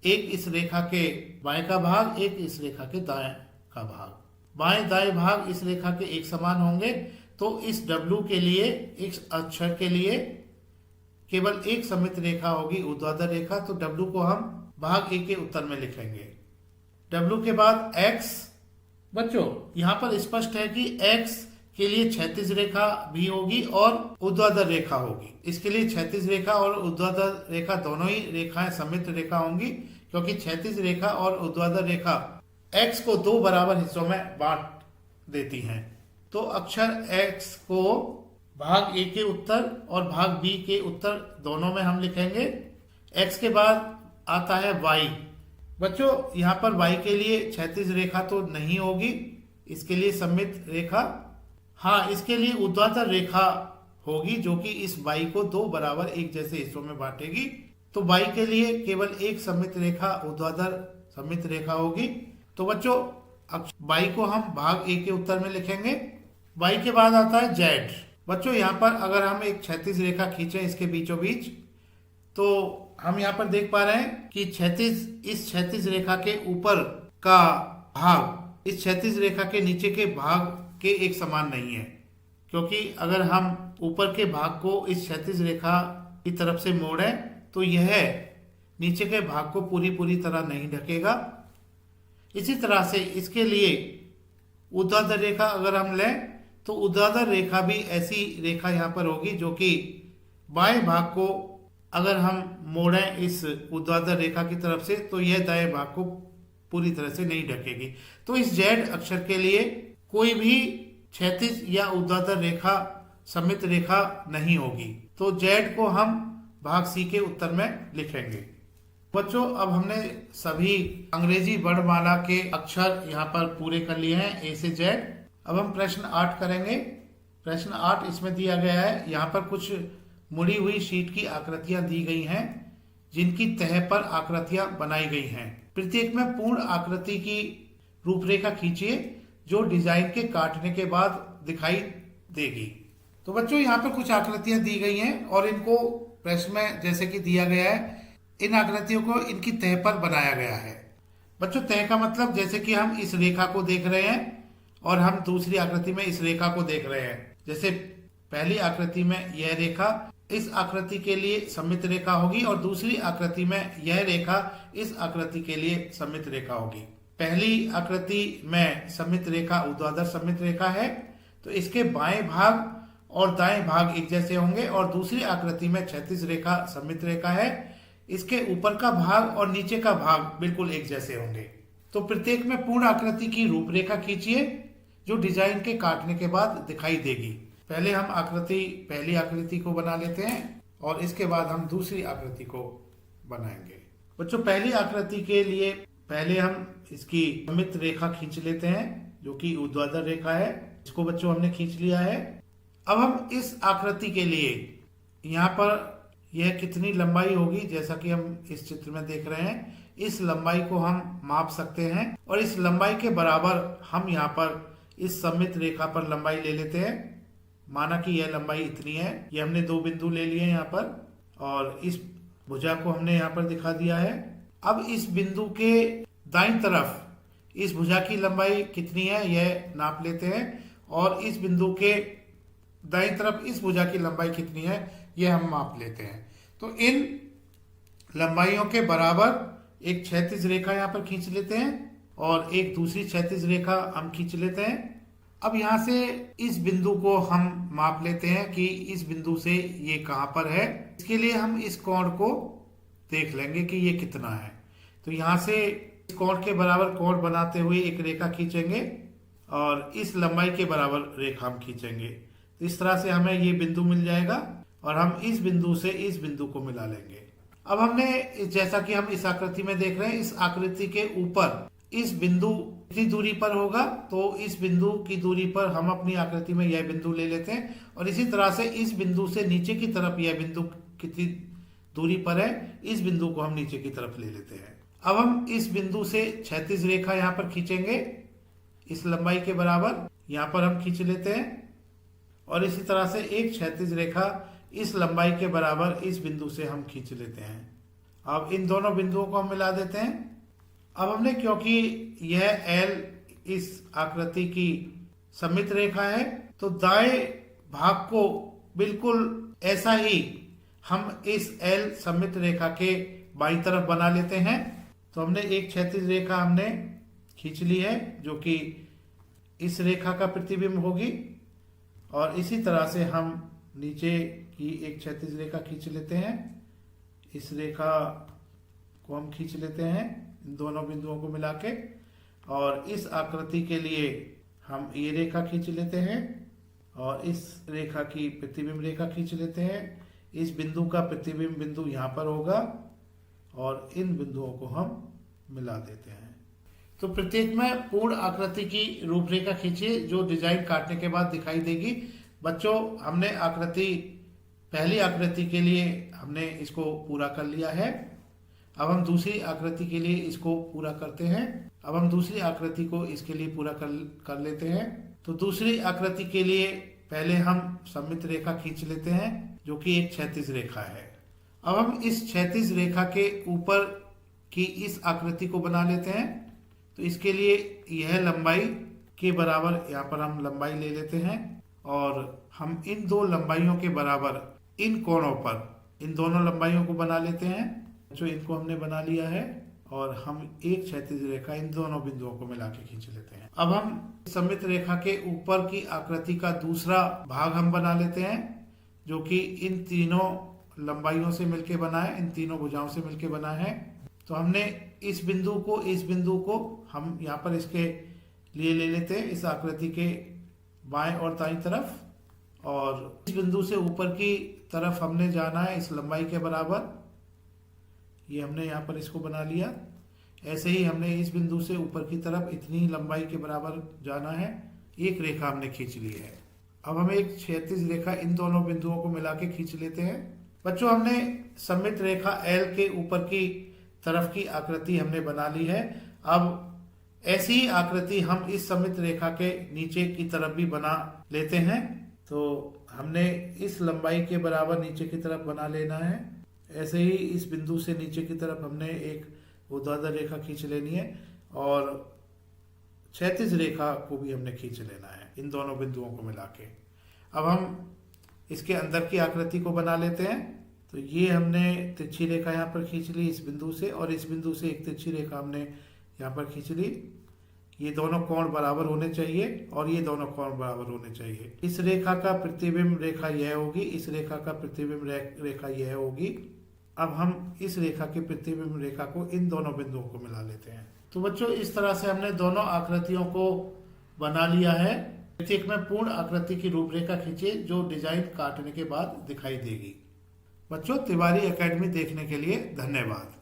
एक इस रेखा के बाएं का भाग एक इस रेखा के दाएं का भाग, बाएं दाएं भाग इस रेखा के एक समान होंगे, तो इस डब्लू के लिए इस अक्षर के लिए केवल एक सममित रेखा होगी ऊर्ध्वाधर रेखा, तो डब्लू को हम भाग ए के उत्तर में लिखेंगे। डब्लू के बाद एक्स। बच्चों यहाँ पर स्पष्ट है कि एक्स के लिए क्षैतिज रेखा भी होगी और ऊर्ध्वाधर रेखा होगी। इसके लिए क्षैतिज रेखा और ऊर्ध्वाधर रेखा दोनों ही रेखाएं सममित रेखा होंगी, क्योंकि क्षैतिज रेखा और ऊर्ध्वाधर रेखा x को दो बराबर हिस्सों में बांट देती हैं। तो अक्षर x को भाग a के उत्तर और भाग b के उत्तर दोनों में हम लिखेंगे। x के बाद आता है y। बच्चों यहाँ पर y के लिए क्षैतिज रेखा तो नहीं होगी, इसके लिए सममित रेखा, हाँ इसके लिए ऊर्ध्वाधर रेखा होगी जो कि इस y को दो बराबर एक जैसे हिस्सों में बांटेगी। तो y के लिए केवल एक सममित रेखा ऊर्ध्वाधर सममित रेखा होगी। तो बच्चों y को हम भाग a के उत्तर में लिखेंगे। y के बाद आता है z। बच्चों यहाँ पर अगर हम एक क्षैतिज रेखा खींचें इसके बीचों बीच, तो हम यहाँ पर देख पा रहे हैं कि इस क्षैतिज रेखा के ऊपर का भाग इस क्षैतिज रेखा के नीचे के भाग के एक समान नहीं है, क्योंकि अगर हम ऊपर के भाग को इस क्षैतिज रेखा की तरफ से मोड़ें तो यह नीचे के भाग को पूरी तरह नहीं ढकेगा। इसी तरह से इसके लिए ऊर्ध्वाधर रेखा अगर हम लें तो ऊर्ध्वाधर रेखा भी ऐसी रेखा यहाँ पर होगी जो कि बाएं भाग को अगर हम मोड़ें इस ऊर्ध्वाधर रेखा की तरफ से तो यह दाएं भाग को पूरी तरह से नहीं ढकेगी। तो इस जेड अक्षर के लिए कोई भी क्षैतिज या ऊर्ध्वाधर रेखा सममित रेखा नहीं होगी। तो जेड को हम भाग सी के उत्तर में लिखेंगे। बच्चों अब हमने सभी अंग्रेजी वर्णमाला के अक्षर यहाँ पर पूरे कर लिए हैं ए से जेड। अब हम प्रश्न 8 करेंगे। प्रश्न 8 इसमें दिया गया है, यहाँ पर कुछ मुड़ी हुई शीट की आकृतियां दी गई हैं जिनकी तह पर आकृतियां बनाई गई हैं। प्रत्येक में पूर्ण आकृति की रूपरेखा खींचिए जो डिजाइन के काटने के बाद दिखाई देगी। तो बच्चों यहाँ पर कुछ आकृतियां दी गई हैं और इनको प्रश्न में जैसे कि दिया गया है, इन आकृतियों को इनकी तह पर बनाया गया है। बच्चों तह का मतलब जैसे कि हम इस रेखा को देख रहे हैं और हम दूसरी आकृति में इस रेखा को देख रहे हैं। जैसे पहली आकृति में यह रेखा इस आकृति के लिए सममित रेखा होगी और दूसरी आकृति में यह रेखा इस आकृति के लिए सममित रेखा होगी। पहली आकृति में सममित रेखा ऊर्ध्वाधर सममित रेखा है तो इसके बाएं भाग और दाएं भाग एक जैसे होंगे, और दूसरी आकृति में क्षैतिज रेखा सममित रेखा है, इसके ऊपर का भाग और नीचे का भाग बिल्कुल एक जैसे होंगे। तो प्रत्येक में पूर्ण आकृति की रूपरेखा खींचिए जो डिजाइन के काटने के बाद दिखाई देगी। पहले हम पहली आकृति को बना लेते हैं और इसके बाद हम दूसरी आकृति को बनाएंगे। बच्चों पहली आकृति के लिए पहले हम इसकी सममित रेखा खींच लेते हैं जो कि ऊर्ध्वाधर रेखा है। इसको बच्चों हमने खींच लिया है। अब हम इस आकृति के लिए यहाँ पर यह कितनी लंबाई होगी, जैसा कि हम इस चित्र में देख रहे हैं, इस लंबाई को हम माप सकते हैं और इस लंबाई के बराबर हम यहाँ पर इस सममित रेखा पर लंबाई ले लेते हैं। माना कि यह लंबाई इतनी है, ये हमने दो बिंदु ले लिए यहाँ पर और इस भुजा को हमने यहाँ पर दिखा दिया है। अब इस बिंदु के दाईं तरफ इस भुजा की लंबाई कितनी है यह नाप लेते हैं और इस बिंदु के दाईं तरफ इस भुजा की लंबाई कितनी है यह हम माप लेते हैं। तो इन लंबाइयों के बराबर एक क्षैतिज रेखा यहाँ पर खींच लेते हैं और एक दूसरी क्षैतिज रेखा हम खींच लेते हैं। अब यहाँ से इस बिंदु को हम माप लेते हैं कि इस बिंदु से ये कहाँ पर है। इसके लिए हम इस कोण को देख लेंगे कि ये कितना है। तो यहाँ से इस कोण के बराबर कोण बनाते हुए एक रेखा खींचेंगे और इस लंबाई के बराबर रेखा हम खींचेंगे। तो इस तरह से हमें ये बिंदु मिल जाएगा और हम इस बिंदु से इस बिंदु को मिला लेंगे। अब हमने जैसा कि हम इस आकृति में देख रहे हैं, इस आकृति के ऊपर इस बिंदु कितनी दूरी पर होगा, तो इस बिंदु की दूरी पर हम अपनी आकृति में यह बिंदु ले लेते हैं और इसी तरह से इस बिंदु से नीचे की तरफ यह बिंदु कितनी दूरी पर है, इस बिंदु को हम नीचे की तरफ ले लेते हैं। अब हम इस बिंदु से क्षैतिज रेखा यहाँ पर खींचेंगे, इस लंबाई के बराबर यहाँ पर हम खींच लेते हैं और इसी तरह से एक क्षैतिज रेखा इस लंबाई के बराबर इस बिंदु से हम खींच लेते हैं। अब इन दोनों बिंदुओं को हम मिला देते हैं। अब हमने, क्योंकि यह L इस आकृति की सममित रेखा है, तो दाएं भाग को बिल्कुल ऐसा ही हम इस L सममित रेखा के बाईं तरफ बना लेते हैं। तो हमने एक क्षैतिज रेखा हमने खींच ली है जो कि इस रेखा का प्रतिबिंब होगी और इसी तरह से हम नीचे की एक क्षैतिज रेखा खींच लेते हैं। इस रेखा को हम खींच लेते हैं इन दोनों बिंदुओं को मिला के, और इस आकृति के लिए हम ये रेखा खींच लेते हैं और इस रेखा की प्रतिबिंब रेखा खींच लेते हैं। इस बिंदु का प्रतिबिंब बिंदु यहाँ पर होगा और इन बिंदुओं को हम मिला देते हैं। तो प्रत्येक में पूर्ण आकृति की रूपरेखा खींचिए जो डिजाइन काटने के बाद दिखाई देगी। बच्चों, हमने पहली आकृति के लिए हमने इसको पूरा कर लिया है। अब हम दूसरी आकृति के लिए इसको पूरा करते हैं। अब हम दूसरी आकृति को इसके लिए पूरा कर लेते हैं। तो दूसरी आकृति के लिए पहले हम सममित रेखा खींच लेते हैं जो कि एक क्षैतिज रेखा है। अब हम इस क्षैतिज रेखा के ऊपर की इस आकृति को बना लेते हैं। तो इसके लिए यह लंबाई के बराबर यहाँ पर हम लंबाई ले लेते हैं और हम इन दो लंबाइयों के बराबर इन कोणों पर इन दोनों लंबाइयों को बना लेते हैं। जो इनको हमने बना लिया है और हम एक क्षैतिज रेखा इन दोनों बिंदुओं को मिला के खींच लेते हैं। अब हम सममित रेखा के ऊपर की आकृति का दूसरा भाग हम बना लेते हैं जो कि इन तीनों लंबाइयों से मिलके बना है, इन तीनों भुजाओं से मिलके बना है। तो हमने इस बिंदु को हम यहाँ पर इसके लिए ले लेते हैं इस आकृति के बाएं और दाईं तरफ, और इस बिंदु से ऊपर की तरफ हमने जाना है इस लंबाई के बराबर। ये हमने यहाँ पर इसको बना लिया। ऐसे ही हमने इस बिंदु से ऊपर की तरफ इतनी लंबाई के बराबर जाना है। एक रेखा हमने खींच ली है। अब हम एक क्षैतिज रेखा इन दोनों बिंदुओं को मिला के खींच लेते हैं। बच्चों, हमने सममित रेखा L के ऊपर की तरफ की आकृति हमने बना ली है। अब ऐसी ही आकृति हम इस सममित रेखा के नीचे की तरफ भी बना लेते हैं। तो हमने इस लंबाई के बराबर नीचे की तरफ बना लेना है। ऐसे ही इस बिंदु से नीचे की तरफ हमने एक ऊर्ध्वाधर रेखा खींच लेनी है और क्षैतिज रेखा को भी हमने खींच लेना है इन दोनों बिंदुओं को मिला के। अब हम इसके अंदर की आकृति को बना लेते हैं। तो ये हमने तिरछी रेखा यहाँ पर खींच ली इस बिंदु से, और इस बिंदु से एक तिरछी रेखा हमने यहाँ पर खींच ली। ये दोनों कोण बराबर होने चाहिए और ये दोनों कोण बराबर होने चाहिए। इस रेखा का प्रतिबिंब रेखा यह होगी, इस रेखा का प्रतिबिंब रेखा यह होगी। अब हम इस रेखा के प्रतिबिंब रेखा को इन दोनों बिंदुओं को मिला लेते हैं। तो बच्चों, इस तरह से हमने दोनों आकृतियों को बना लिया है। प्रत्येक में पूर्ण आकृति की रूपरेखा खींचिए जो डिजाइन काटने के बाद दिखाई देगी। बच्चों, तिवारी एकेडमी देखने के लिए धन्यवाद।